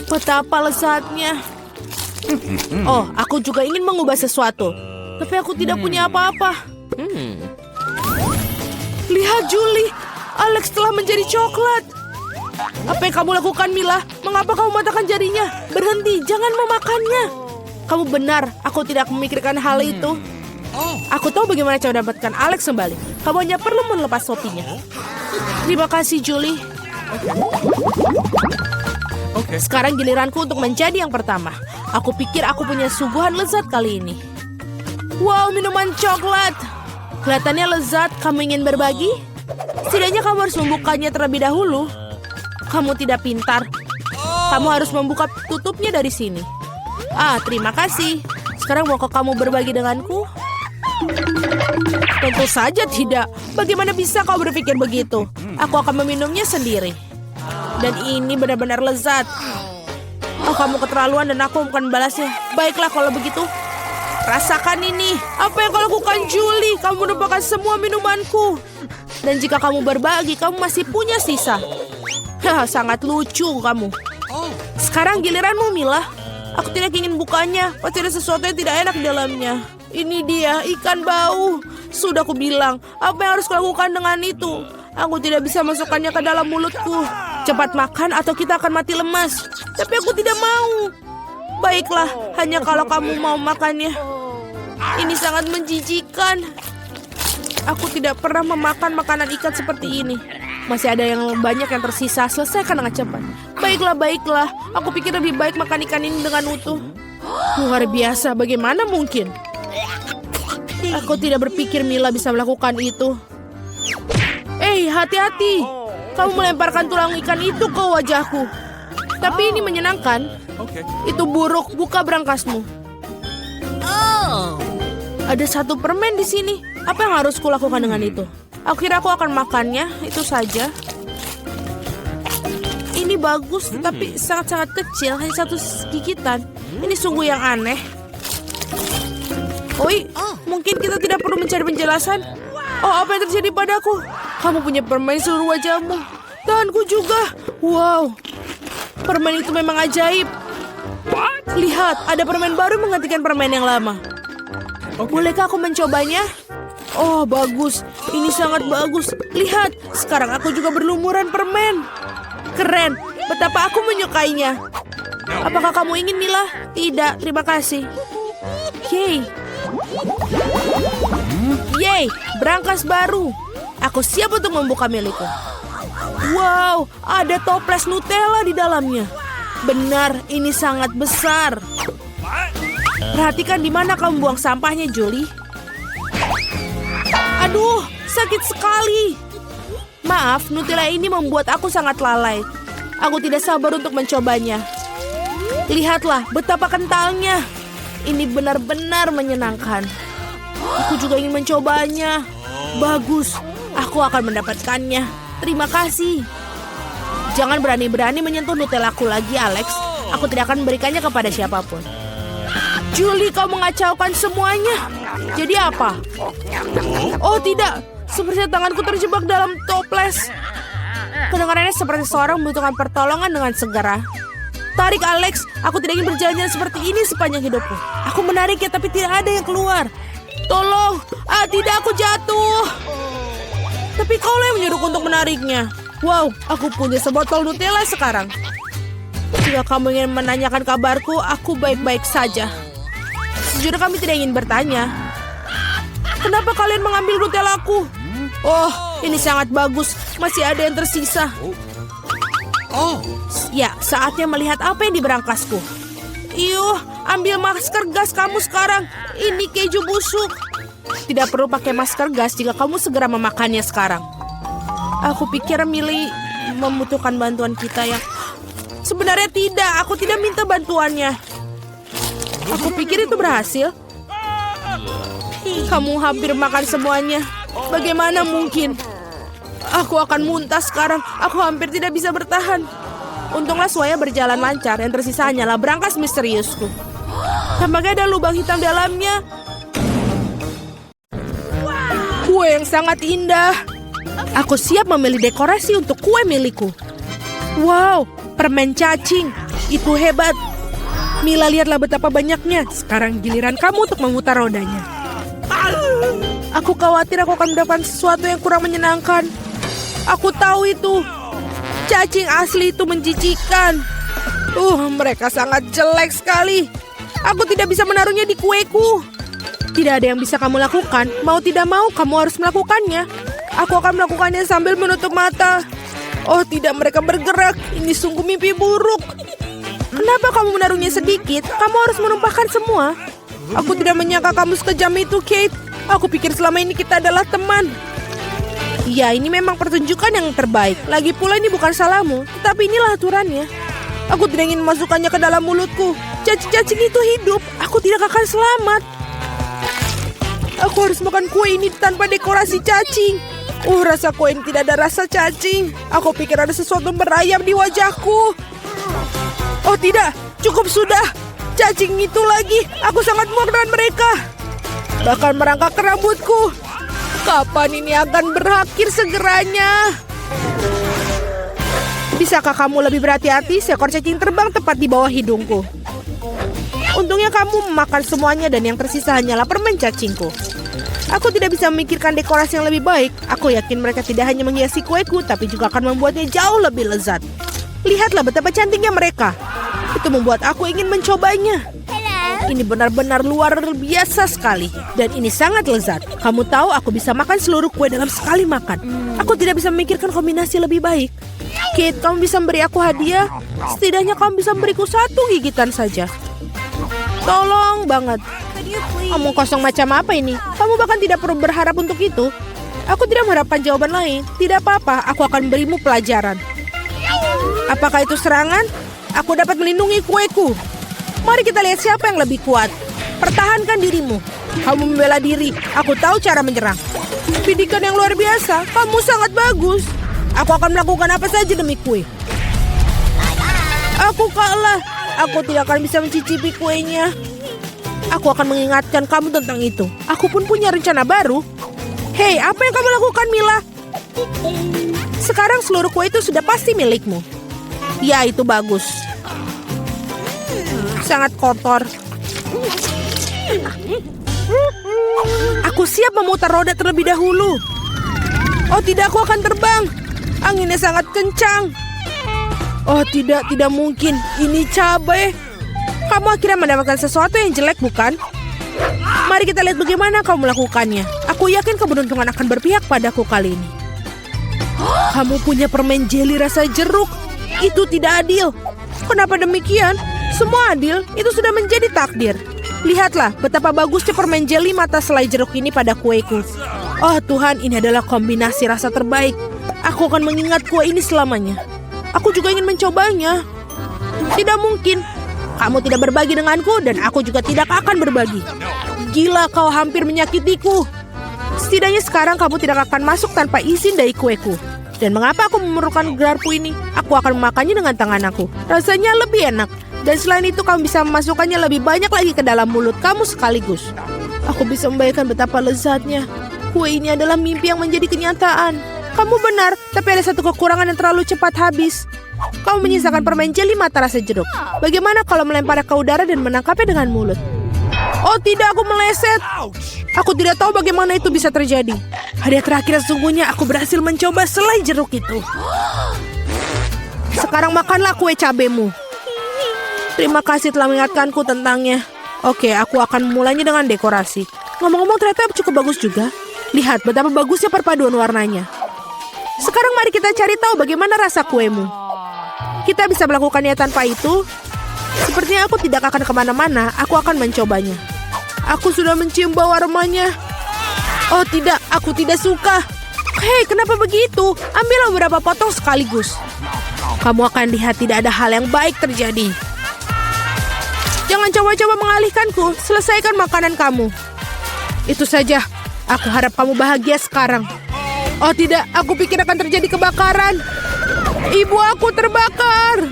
Betapa lezatnya. Oh, aku juga ingin mengubah sesuatu. Tapi aku tidak punya apa-apa. Lihat, Julie. Alex telah menjadi coklat. Apa yang kamu lakukan, Mila? Mengapa kamu mematahkan jarinya? Berhenti, jangan memakannya. Kamu benar, aku tidak memikirkan hal itu. Aku tahu bagaimana cara mendapatkan Alex kembali. Kamu hanya perlu melepas topinya. Terima kasih, Julie. Sekarang giliranku untuk menjadi yang pertama. Aku pikir aku punya suguhan lezat kali ini. Wow, minuman coklat. Kelihatannya lezat. Kamu ingin berbagi? Setidaknya kamu harus membukanya terlebih dahulu. Kamu tidak pintar. Kamu harus membuka tutupnya dari sini. Terima kasih. Sekarang maukah kamu berbagi denganku? Tentu saja tidak. Bagaimana bisa kau berpikir begitu? Aku akan meminumnya sendiri. Dan ini benar-benar lezat. Kamu keterlaluan dan aku bukan membalasnya. Baiklah kalau begitu. Rasakan ini. Apa yang kau lakukan, Julie? Kamu menumpahkan semua minumanku. Dan jika kamu berbagi, kamu masih punya sisa. Sangat lucu kamu. Sekarang giliranmu, Mila. Aku tidak ingin bukanya. Pasti ada sesuatu yang tidak enak di dalamnya. Ini dia, ikan bau. Sudah aku bilang, apa yang harus kulakukan dengan itu? Aku tidak bisa masukkannya ke dalam mulutku. Cepat makan atau kita akan mati lemas. Tapi aku tidak mau. Baiklah, hanya kalau kamu mau makannya. Ini sangat menjijikan. Aku tidak pernah memakan makanan ikan seperti ini. Masih ada yang banyak yang tersisa. Selesaikan dengan cepat. Baiklah. Aku pikir lebih baik makan ikan ini dengan utuh. Luar biasa, bagaimana mungkin? Aku tidak berpikir Mila bisa melakukan itu. Hati-hati. Kamu melemparkan tulang ikan itu ke wajahku. Tapi ini menyenangkan. Itu buruk, buka berangkasmu. Ada satu permen di sini. Apa yang harus kulakukan dengan itu? Aku kira aku akan makannya, itu saja. Ini bagus, tapi sangat-sangat kecil, hanya satu gigitan. Ini sungguh yang aneh. Mungkin kita tidak perlu mencari penjelasan. Apa yang terjadi padaku? Kamu punya permen seluruh wajahmu. Tanganku juga. Wow, permen itu memang ajaib. Lihat, ada permen baru menggantikan permen yang lama. Bolehkah aku mencobanya? Bagus. Ini sangat bagus. Lihat, sekarang aku juga berlumuran permen. Keren. Betapa aku menyukainya. Apakah kamu ingin, Mila? Tidak, terima kasih. Yeay, berangkas baru. Aku siap untuk membuka milikku. Wow, ada toples Nutella di dalamnya. Benar, ini sangat besar. Perhatikan di mana kamu buang sampahnya, Julie. Aduh, sakit sekali. Maaf, Nutella ini membuat aku sangat lalai. Aku tidak sabar untuk mencobanya. Lihatlah betapa kentalnya. Ini benar-benar menyenangkan. Aku juga ingin mencobanya. Bagus, aku akan mendapatkannya. Terima kasih. Jangan berani-berani menyentuh Nutellaku lagi, Alex. Aku tidak akan memberikannya kepada siapapun. Julie, kau mengacaukan semuanya. Jadi apa? Tidak. Sepertinya tanganku terjebak dalam toples. Kedengarannya seperti seorang membutuhkan pertolongan dengan segera. Tarik, Alex. Aku tidak ingin berjalan-jalan seperti ini sepanjang hidupku. Aku menariknya tapi tidak ada yang keluar. Tolong. Tidak, aku jatuh. Tapi kau yang menyuruhku untuk menariknya. Wow, aku punya sebotol Nutella sekarang. Jika kamu ingin menanyakan kabarku, aku baik-baik saja. Sejujurnya kami tidak ingin bertanya. Kenapa kalian mengambil Nutellaku? Ini sangat bagus. Masih ada yang tersisa. Ya, saatnya melihat apa yang di berangkasku. Ambil masker gas kamu sekarang. Ini keju busuk. Tidak perlu pakai masker gas jika kamu segera memakannya sekarang. Aku pikir Millie membutuhkan bantuan kita yang... Sebenarnya tidak, aku tidak minta bantuannya. Aku pikir itu berhasil. Kamu hampir makan semuanya. Bagaimana mungkin? Aku akan muntah sekarang. Aku hampir tidak bisa bertahan. Untunglah semuanya berjalan lancar. Yang tersisa hanyalah berangkas misteriusku. Tampaknya ada lubang hitam dalamnya. Kue yang sangat indah. Aku siap memilih dekorasi untuk kue milikku. Wow, permen cacing. Itu hebat. Mila, lihatlah betapa banyaknya. Sekarang giliran kamu untuk memutar rodanya. Aku khawatir aku akan mendapatkan sesuatu yang kurang menyenangkan. Aku tahu itu. Cacing asli itu menjijikan. Mereka sangat jelek sekali. Aku tidak bisa menaruhnya di kueku. Tidak ada yang bisa kamu lakukan. Mau tidak mau, kamu harus melakukannya. Aku akan melakukannya sambil menutup mata. Oh tidak, mereka bergerak. Ini sungguh mimpi buruk. Kenapa kamu menaruhnya sedikit? Kamu harus menumpahkan semua. Aku tidak menyangka kamu sekejam itu, Kate. Aku pikir selama ini kita adalah teman. Ya, ini memang pertunjukan yang terbaik. Lagi pula ini bukan salahmu, tetapi inilah aturannya. Aku tidak ingin memasukkannya ke dalam mulutku. Cacing-cacing itu hidup. Aku tidak akan selamat. Aku harus makan kue ini tanpa dekorasi cacing. Rasa kue ini tidak ada rasa cacing. Aku pikir ada sesuatu merayap di wajahku. Oh tidak, cukup sudah. Cacing itu lagi. Aku sangat muak dengan mereka. Bahkan merangkak ke rambutku. Kapan ini akan berakhir segeranya? Bisakah kamu lebih berhati-hati? Seekor cacing terbang tepat di bawah hidungku. Untungnya kamu memakan semuanya dan yang tersisa hanyalah permen cacingku. Aku tidak bisa memikirkan dekorasi yang lebih baik. Aku yakin mereka tidak hanya menghiasi kueku, tapi juga akan membuatnya jauh lebih lezat. Lihatlah betapa cantiknya mereka. Itu membuat aku ingin mencobanya. Ini benar-benar luar biasa sekali. Dan ini sangat lezat. Kamu tahu aku bisa makan seluruh kue dalam sekali makan. Aku tidak bisa memikirkan kombinasi lebih baik. Kate, kamu bisa memberi aku hadiah? Setidaknya kamu bisa memberiku satu gigitan saja. Tolong banget. Omong kosong macam apa ini? Kamu bahkan tidak perlu berharap untuk itu. Aku tidak mengharapkan jawaban lain. Tidak apa-apa, aku akan berimu pelajaran. Apakah itu serangan? Aku dapat melindungi kueku. Mari kita lihat siapa yang lebih kuat. Pertahankan dirimu. Kamu membela diri. Aku tahu cara menyerang. Pendidikan yang luar biasa. Kamu sangat bagus. Aku akan melakukan apa saja demi kue. Aku kalah. Aku tidak akan bisa mencicipi kuenya. Aku akan mengingatkan kamu tentang itu. Aku pun punya rencana baru. Hei, apa yang kamu lakukan, Mila? Sekarang seluruh kue itu sudah pasti milikmu. Ya, itu bagus. Sangat kotor. Aku siap memutar roda terlebih dahulu. Oh tidak, aku akan terbang. Anginnya sangat kencang. Oh tidak mungkin. Ini cabai. Kamu akhirnya mendapatkan sesuatu yang jelek, bukan? Mari kita lihat bagaimana kamu melakukannya. Aku yakin keberuntungan akan berpihak padaku kali ini. Kamu punya permen jeli rasa jeruk. Itu tidak adil. Kenapa demikian? Semua adil, itu sudah menjadi takdir. Lihatlah betapa bagusnya permen jeli mata selai jeruk ini pada kueku. Oh Tuhan, ini adalah kombinasi rasa terbaik. Aku akan mengingat kue ini selamanya. Aku juga ingin mencobanya. Tidak mungkin. Kamu tidak berbagi denganku dan aku juga tidak akan berbagi. Gila, kau hampir menyakitiku. Setidaknya sekarang kamu tidak akan masuk tanpa izin dari kueku. Dan mengapa aku memerlukan gelarku ini? Aku akan memakannya dengan tangan aku. Rasanya lebih enak. Dan selain itu kamu bisa memasukkannya lebih banyak lagi ke dalam mulut kamu sekaligus. Aku bisa membayangkan betapa lezatnya. Kue ini adalah mimpi yang menjadi kenyataan. Kamu benar, tapi ada satu kekurangan yang terlalu cepat habis. Kamu menyisakan permen jeli mata rasa jeruk. Bagaimana kalau melemparnya ke udara dan menangkapnya dengan mulut? Oh tidak, aku meleset. Aku tidak tahu bagaimana itu bisa terjadi. Hadiah terakhir sesungguhnya aku berhasil mencoba selai jeruk itu. Sekarang makanlah kue cabemu. Terima kasih telah mengingatkanku tentangnya. Oke, aku akan memulainya dengan dekorasi. Ngomong-ngomong ternyata cukup bagus juga. Lihat betapa bagusnya perpaduan warnanya. Sekarang mari kita cari tahu bagaimana rasa kuemu. Kita bisa melakukannya tanpa itu. Sepertinya aku tidak akan kemana-mana. Aku akan mencobanya. Aku sudah mencium bau aromanya. Oh tidak, aku tidak suka. Hei, kenapa begitu? Ambillah beberapa potong sekaligus. Kamu akan lihat tidak ada hal yang baik terjadi. Jangan coba-coba mengalihkanku. Selesaikan makanan kamu. Itu saja. Aku harap kamu bahagia sekarang. Oh tidak, aku pikir akan terjadi kebakaran. Ibu aku terbakar.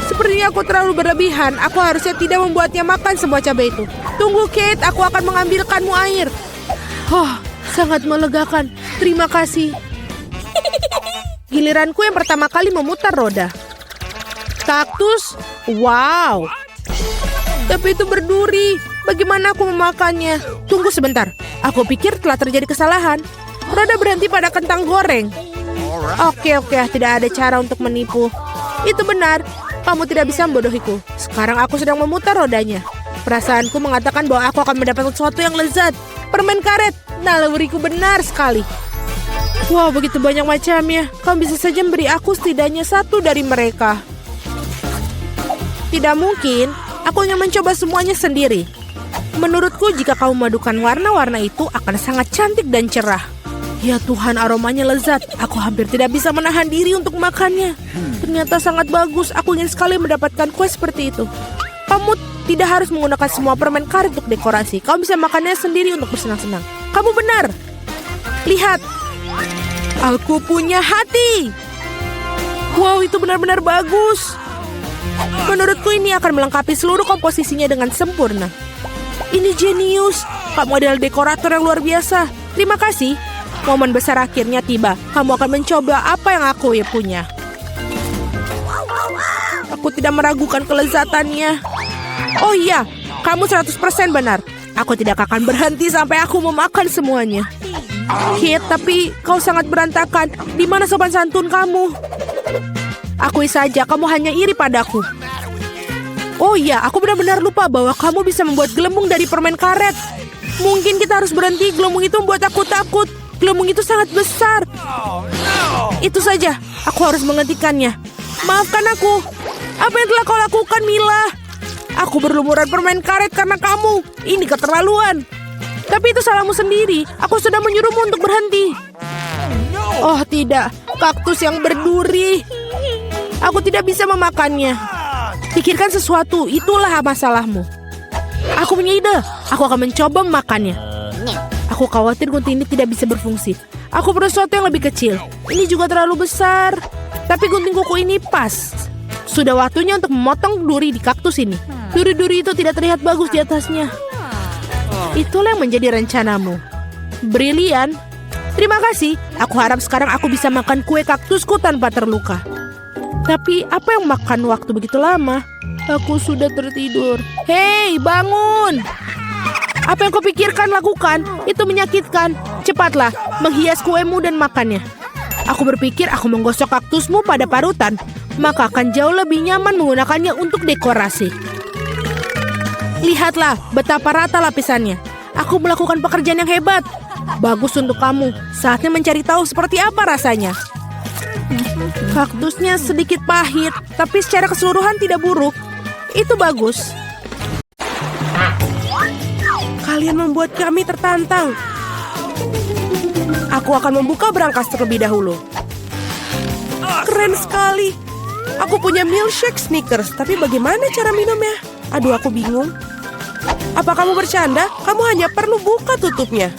Sepertinya aku terlalu berlebihan. Aku harusnya tidak membuatnya makan semua cabai itu. Tunggu Kate, aku akan mengambilkanmu air. Oh, sangat melegakan. Terima kasih. Giliranku yang pertama kali memutar roda. Kaktus? Wow. Tapi itu berduri. Bagaimana aku memakannya? Tunggu sebentar. Aku pikir telah terjadi kesalahan. Roda berhenti pada kentang goreng. Oke, tidak ada cara untuk menipu. Itu benar. Kamu tidak bisa membodohiku. Sekarang aku sedang memutar rodanya. Perasaanku mengatakan bahwa aku akan mendapat sesuatu yang lezat. Permen karet. Naluriku benar sekali. Wow, begitu banyak macamnya. Kamu bisa saja memberi aku setidaknya satu dari mereka. Tidak mungkin. Aku hanya mencoba semuanya sendiri. Menurutku jika kamu memadukan warna-warna itu akan sangat cantik dan cerah. Ya Tuhan, aromanya lezat. Aku hampir tidak bisa menahan diri untuk makannya. Ternyata sangat bagus. Aku ingin sekali mendapatkan kue seperti itu. Kamu tidak harus menggunakan semua permen karet untuk dekorasi. Kamu bisa makannya sendiri untuk bersenang-senang. Kamu benar. Lihat. Aku punya hati. Wow, itu benar-benar bagus. Menurutku ini akan melengkapi seluruh komposisinya dengan sempurna. Ini jenius. Kamu adalah dekorator yang luar biasa. Terima kasih. Momen besar akhirnya tiba. Kamu akan mencoba apa yang aku punya. Aku tidak meragukan kelezatannya. Oh iya, kamu 100% benar. Aku tidak akan berhenti sampai aku memakan semuanya. Kit, tapi kau sangat berantakan. Di mana sopan santun kamu? Akui saja, kamu hanya iri padaku. Oh iya, aku benar-benar lupa bahwa kamu bisa membuat gelembung dari permen karet. Mungkin kita harus berhenti, gelembung itu membuat aku takut. Gelembung itu sangat besar. Itu saja, aku harus menghentikannya. Maafkan aku. Apa yang telah kau lakukan, Mila? Aku berlumuran permen karet karena kamu. Ini keterlaluan. Tapi itu salahmu sendiri. Aku sudah menyuruhmu untuk berhenti. Oh tidak, kaktus yang berduri. Aku tidak bisa memakannya. Pikirkan sesuatu, itulah masalahmu. Aku punya ide. Aku akan mencoba memakannya. Aku khawatir gunting ini tidak bisa berfungsi. Aku perlu sesuatu yang lebih kecil. Ini juga terlalu besar. Tapi gunting kuku ini pas. Sudah waktunya untuk memotong duri di kaktus ini. Duri-duri itu tidak terlihat bagus di atasnya. Itulah yang menjadi rencanamu. Brilian. Terima kasih. Aku harap sekarang aku bisa makan kue kaktusku tanpa terluka. Tapi apa yang makan waktu begitu lama? Aku sudah tertidur. Hei, bangun! Apa yang kau pikirkan lakukan? Itu menyakitkan. Cepatlah, menghias kuemu dan makannya. Aku berpikir aku menggosok kaktusmu pada parutan, maka akan jauh lebih nyaman menggunakannya untuk dekorasi. Lihatlah betapa rata lapisannya. Aku melakukan pekerjaan yang hebat. Bagus untuk kamu. Saatnya mencari tahu seperti apa rasanya. Kaktusnya sedikit pahit, tapi secara keseluruhan tidak buruk. Itu bagus. Kalian membuat kami tertantang. Aku akan membuka berangkas terlebih dahulu. Keren sekali. Aku punya milkshake Snickers, tapi bagaimana cara minumnya? Aduh, aku bingung. Apa kamu bercanda? Kamu hanya perlu buka tutupnya.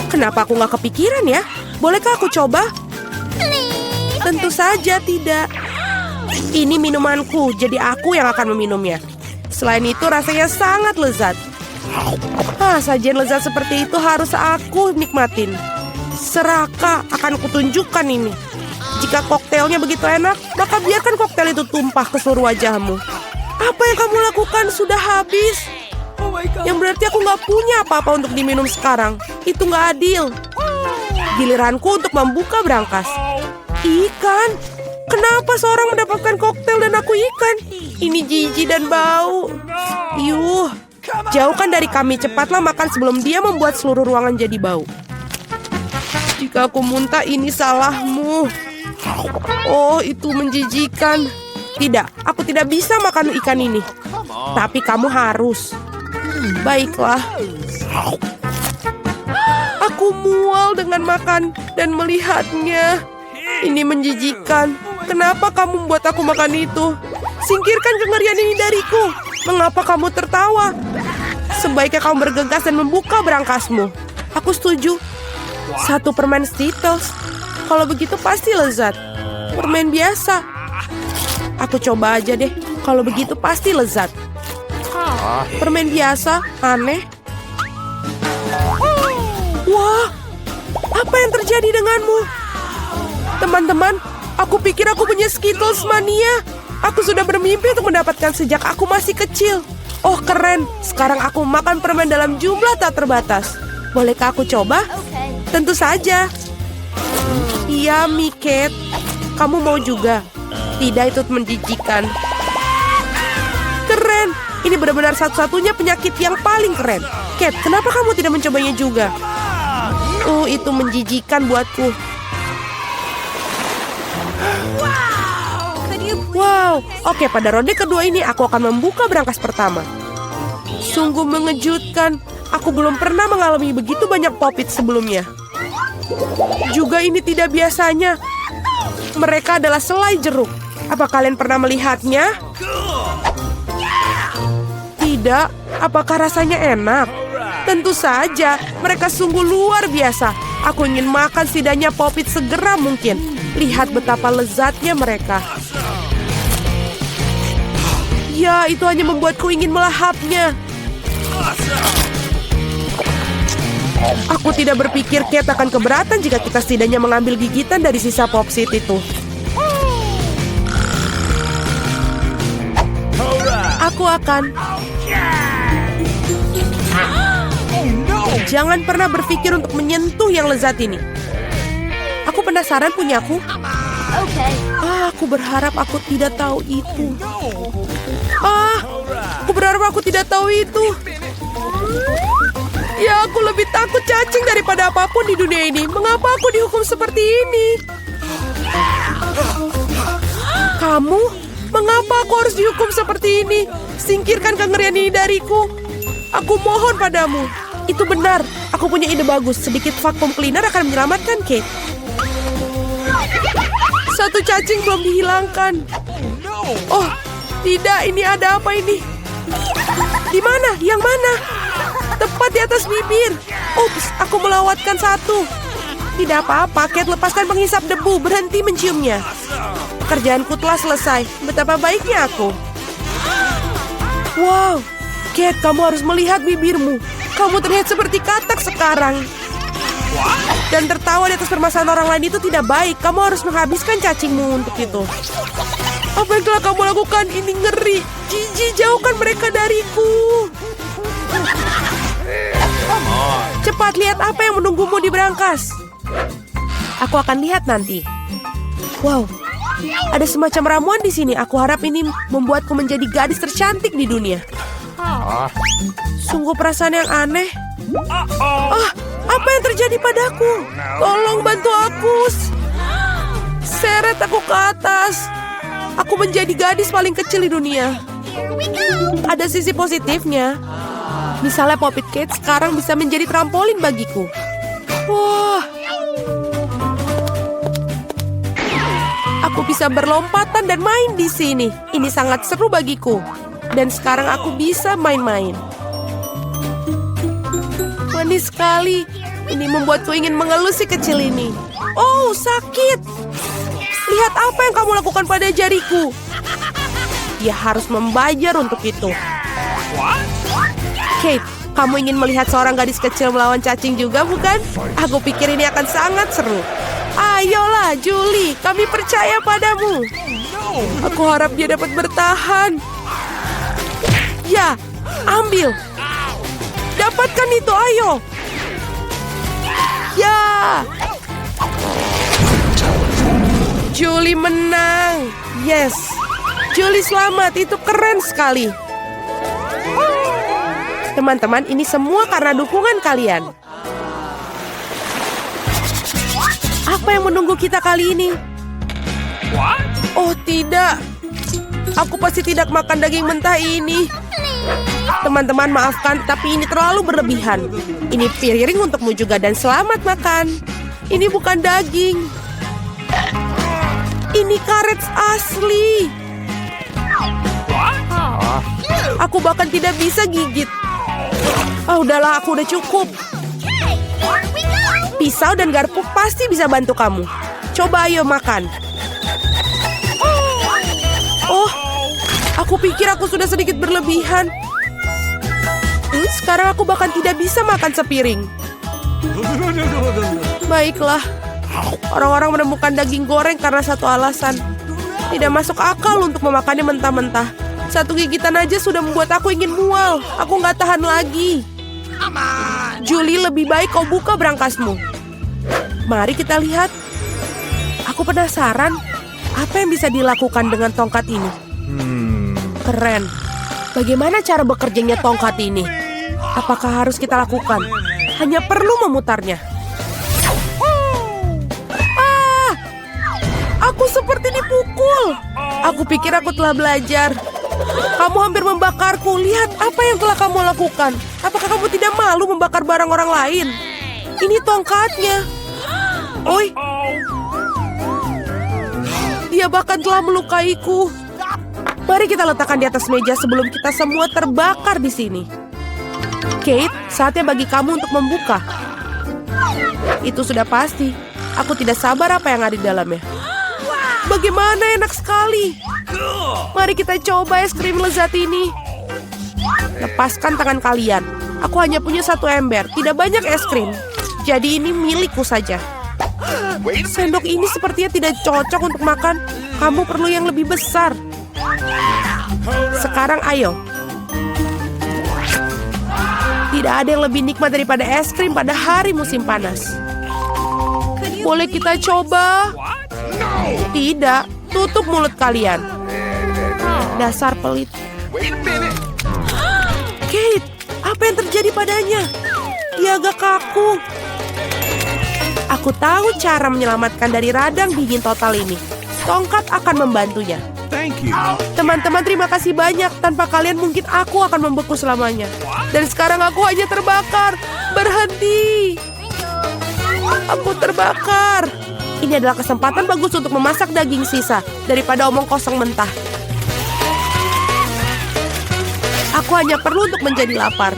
Kenapa aku nggak kepikiran ya? Bolehkah aku coba? Tentu saja tidak. Ini minumanku, jadi aku yang akan meminumnya. Selain itu rasanya sangat lezat. Sajian lezat seperti itu harus aku nikmatin. Seraka akan kutunjukkan ini. Jika koktailnya begitu enak, maka biarkan koktail itu tumpah ke seluruh wajahmu. Apa yang kamu lakukan sudah habis. Yang berarti aku nggak punya apa-apa untuk diminum sekarang. Itu nggak adil. Giliranku untuk membuka berangkas. Ikan? Kenapa seorang mendapatkan koktail dan aku ikan? Ini jijik dan bau. Yuh, jauhkan dari kami. Cepatlah makan sebelum dia membuat seluruh ruangan jadi bau. Jika aku muntah, ini salahmu. Oh, itu menjijikan. Tidak, aku tidak bisa makan ikan ini. Tapi kamu harus. Baiklah. Aku mual dengan makan dan melihatnya. Ini menjijikan. Kenapa kamu membuat aku makan itu? Singkirkan kengerian ini dariku. Mengapa kamu tertawa? Sebaiknya kamu bergegas dan membuka berangkasmu. Aku setuju. 1 permen Skittles. Kalau begitu pasti lezat. Permen biasa. Aku coba aja deh. Kalau begitu pasti lezat. Permen biasa, aneh. Wah, apa yang terjadi denganmu? Teman-teman, aku pikir aku punya Skittles mania. Aku sudah bermimpi untuk mendapatkan sejak aku masih kecil. Oh, keren. Sekarang aku makan permen dalam jumlah tak terbatas. Bolehkah aku coba? Okay. Tentu saja. Iya, Kate. Kamu mau juga? Tidak, itu menjijikan. Keren. Ini benar-benar satu-satunya penyakit yang paling keren. Kate, kenapa kamu tidak mencobanya juga? Itu menjijikan buatku. Wow. Oke, pada ronde kedua ini aku akan membuka berangkas pertama. Sungguh mengejutkan. Aku belum pernah mengalami begitu banyak popit sebelumnya. Juga ini tidak biasanya. Mereka adalah selai jeruk. Apa kalian pernah melihatnya? Tidak. Apakah rasanya enak? Tentu saja. Mereka sungguh luar biasa. Aku ingin makan setidaknya popit segera mungkin. Lihat betapa lezatnya mereka. Ya, itu hanya membuatku ingin melahapnya. Aku tidak berpikir Kate akan keberatan jika kita setidaknya mengambil gigitan dari sisa popsit itu. Aku akan. Jangan pernah berpikir untuk menyentuh yang lezat ini. Aku penasaran punyaku. Okay. Aku berharap aku tidak tahu itu. Aku berharap aku tidak tahu itu. Ya, aku lebih takut cacing daripada apapun di dunia ini. Mengapa aku dihukum seperti ini? Kamu? Mengapa aku harus dihukum seperti ini? Singkirkan kengerian ini dariku. Aku mohon padamu. Itu benar. Aku punya ide bagus. Sedikit vacuum cleaner akan menyelamatkan Kate. 1 cacing belum dihilangkan. Oh, tidak. Ini ada apa ini? Di mana? Yang mana? Tepat di atas bibir. Ups, aku melewatkan 1. Tidak apa-apa, Kate, lepaskan penghisap debu. Berhenti menciumnya. Pekerjaanku telah selesai. Betapa baiknya aku. Wow, Kate, kamu harus melihat bibirmu. Kamu terlihat seperti katak sekarang. Dan tertawa di atas permasalahan orang lain itu tidak baik. Kamu harus menghabiskan cacingmu untuk itu. Apa yang telah kamu lakukan? Ini ngeri. Jijik, jauhkan mereka dariku. Cepat, lihat apa yang menunggumu di berangkas. Aku akan lihat nanti. Wow, ada semacam ramuan di sini. Aku harap ini membuatku menjadi gadis tercantik di dunia. Sungguh perasaan yang aneh. Apa yang terjadi padaku? Tolong bantu aku. Seret aku ke atas. Aku menjadi gadis paling kecil di dunia. Ada sisi positifnya. Misalnya Popit Kate sekarang bisa menjadi trampolin bagiku. Wah. Aku bisa berlompatan dan main di sini. Ini sangat seru bagiku. Dan sekarang aku bisa main-main. Manis sekali. Ini membuatku ingin mengelus si kecil ini. Oh, sakit. Lihat apa yang kamu lakukan pada jariku. Dia harus membayar untuk itu. Kate, kamu ingin melihat seorang gadis kecil melawan cacing juga, bukan? Aku pikir ini akan sangat seru. Ayolah, Julie, kami percaya padamu. Aku harap dia dapat bertahan. Ya, ambil. Dapatkan itu, ayo. Ya. Julie menang. Yes. Julie selamat, itu keren sekali. Teman-teman, ini semua karena dukungan kalian. Apa yang menunggu kita kali ini? Oh tidak. Aku pasti tidak makan daging mentah ini. Teman-teman, maafkan, tapi ini terlalu berlebihan. Ini piring untukmu juga dan selamat makan. Ini bukan daging. Ini karet asli. Aku bahkan tidak bisa gigit. Oh, udahlah, aku udah cukup. Pisau dan garpu pasti bisa bantu kamu. Coba ayo makan. Oh, aku pikir aku sudah sedikit berlebihan. Sekarang aku bahkan tidak bisa makan sepiring. Baiklah, orang-orang menemukan daging goreng karena satu alasan. Tidak masuk akal untuk memakannya mentah-mentah. Satu gigitan aja sudah membuat aku ingin mual. Aku nggak tahan lagi. Julie, lebih baik kau buka berangkasmu. Mari kita lihat. Aku penasaran, apa yang bisa dilakukan dengan tongkat ini? Keren. Bagaimana cara bekerjanya tongkat ini? Apakah harus kita lakukan? Hanya perlu memutarnya. Ah! Aku seperti dipukul. Aku pikir aku telah belajar. Kamu hampir membakarku. Lihat apa yang telah kamu lakukan. Apakah kamu tidak malu membakar barang orang lain? Ini tongkatnya. Oi. Dia bahkan telah melukaiku. Mari kita letakkan di atas meja sebelum kita semua terbakar di sini. Kate, saatnya bagi kamu untuk membuka. Itu sudah pasti. Aku tidak sabar apa yang ada di dalamnya. Bagaimana enak sekali. Mari kita coba es krim lezat ini. Lepaskan tangan kalian. Aku hanya punya satu ember, tidak banyak es krim. Jadi ini milikku saja. Sendok ini sepertinya tidak cocok untuk makan. Kamu perlu yang lebih besar. Sekarang ayo. Tidak ada yang lebih nikmat daripada es krim pada hari musim panas. Boleh kita coba? Tidak, tutup mulut kalian. Dasar pelit. Kate, apa yang terjadi padanya? Dia agak kaku. Aku tahu cara menyelamatkan dari radang dingin total ini. Tongkat akan membantunya. Thank you. Teman-teman, terima kasih banyak. Tanpa kalian mungkin aku akan membeku selamanya. Dan sekarang aku hanya terbakar. Berhenti. Aku terbakar. Ini adalah kesempatan bagus untuk memasak daging sisa daripada omong kosong mentah. Aku hanya perlu untuk menjadi lapar.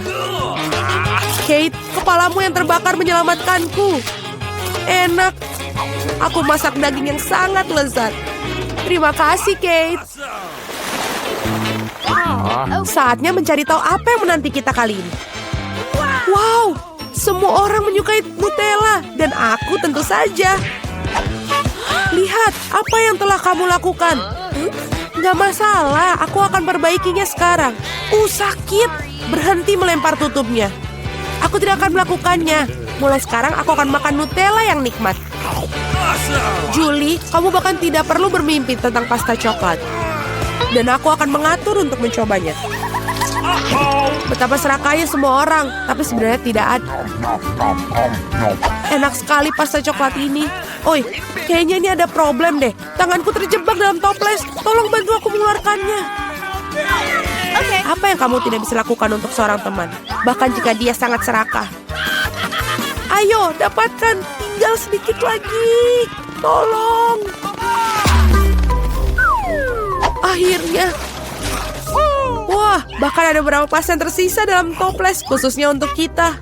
Kate, kepalamu yang terbakar menyelamatkanku. Enak. Aku masak daging yang sangat lezat. Terima kasih, Kate. Saatnya mencari tahu apa yang menanti kita kali ini. Wow, semua orang menyukai Nutella. Dan aku tentu saja. Lihat, apa yang telah kamu lakukan? Gak masalah, aku akan perbaikinya sekarang. Sakit. Berhenti melempar tutupnya. Aku tidak akan melakukannya. Mulai sekarang aku akan makan Nutella yang nikmat. Julie, kamu bahkan tidak perlu bermimpi tentang pasta coklat. Dan aku akan mengatur untuk mencobanya. Betapa serakahnya semua orang, tapi sebenarnya tidak ada. Enak sekali pasta coklat ini. Oi, kayaknya ini ada problem deh. Tanganku terjebak dalam toples. Tolong bantu aku mengeluarkannya. Apa yang kamu tidak bisa lakukan untuk seorang teman? Bahkan jika dia sangat serakah. Ayo, dapatkan. Tinggal sedikit lagi. Tolong. Akhirnya. Wah, bahkan ada beberapa pasta yang tersisa dalam toples, khususnya untuk kita.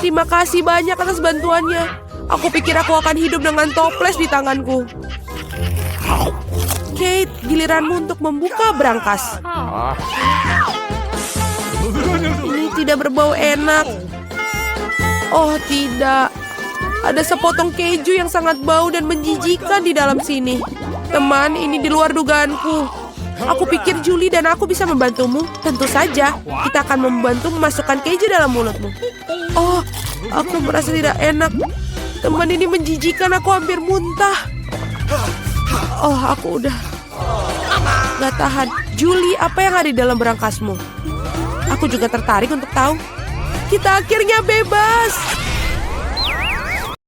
Terima kasih banyak atas bantuannya. Aku pikir aku akan hidup dengan toples di tanganku. Kate, giliranmu untuk membuka berangkas. Ini tidak berbau enak. Oh, tidak. Ada sepotong keju yang sangat bau dan menjijikan di dalam sini. Teman, ini di luar dugaanku. Aku pikir Julie dan aku bisa membantumu. Tentu saja, kita akan membantu memasukkan keju dalam mulutmu. Oh, aku merasa tidak enak. Teman, ini menjijikan, aku hampir muntah. Oh, aku udah gak tahan. Julie, apa yang ada di dalam berangkasmu? Aku juga tertarik untuk tahu. Kita akhirnya bebas.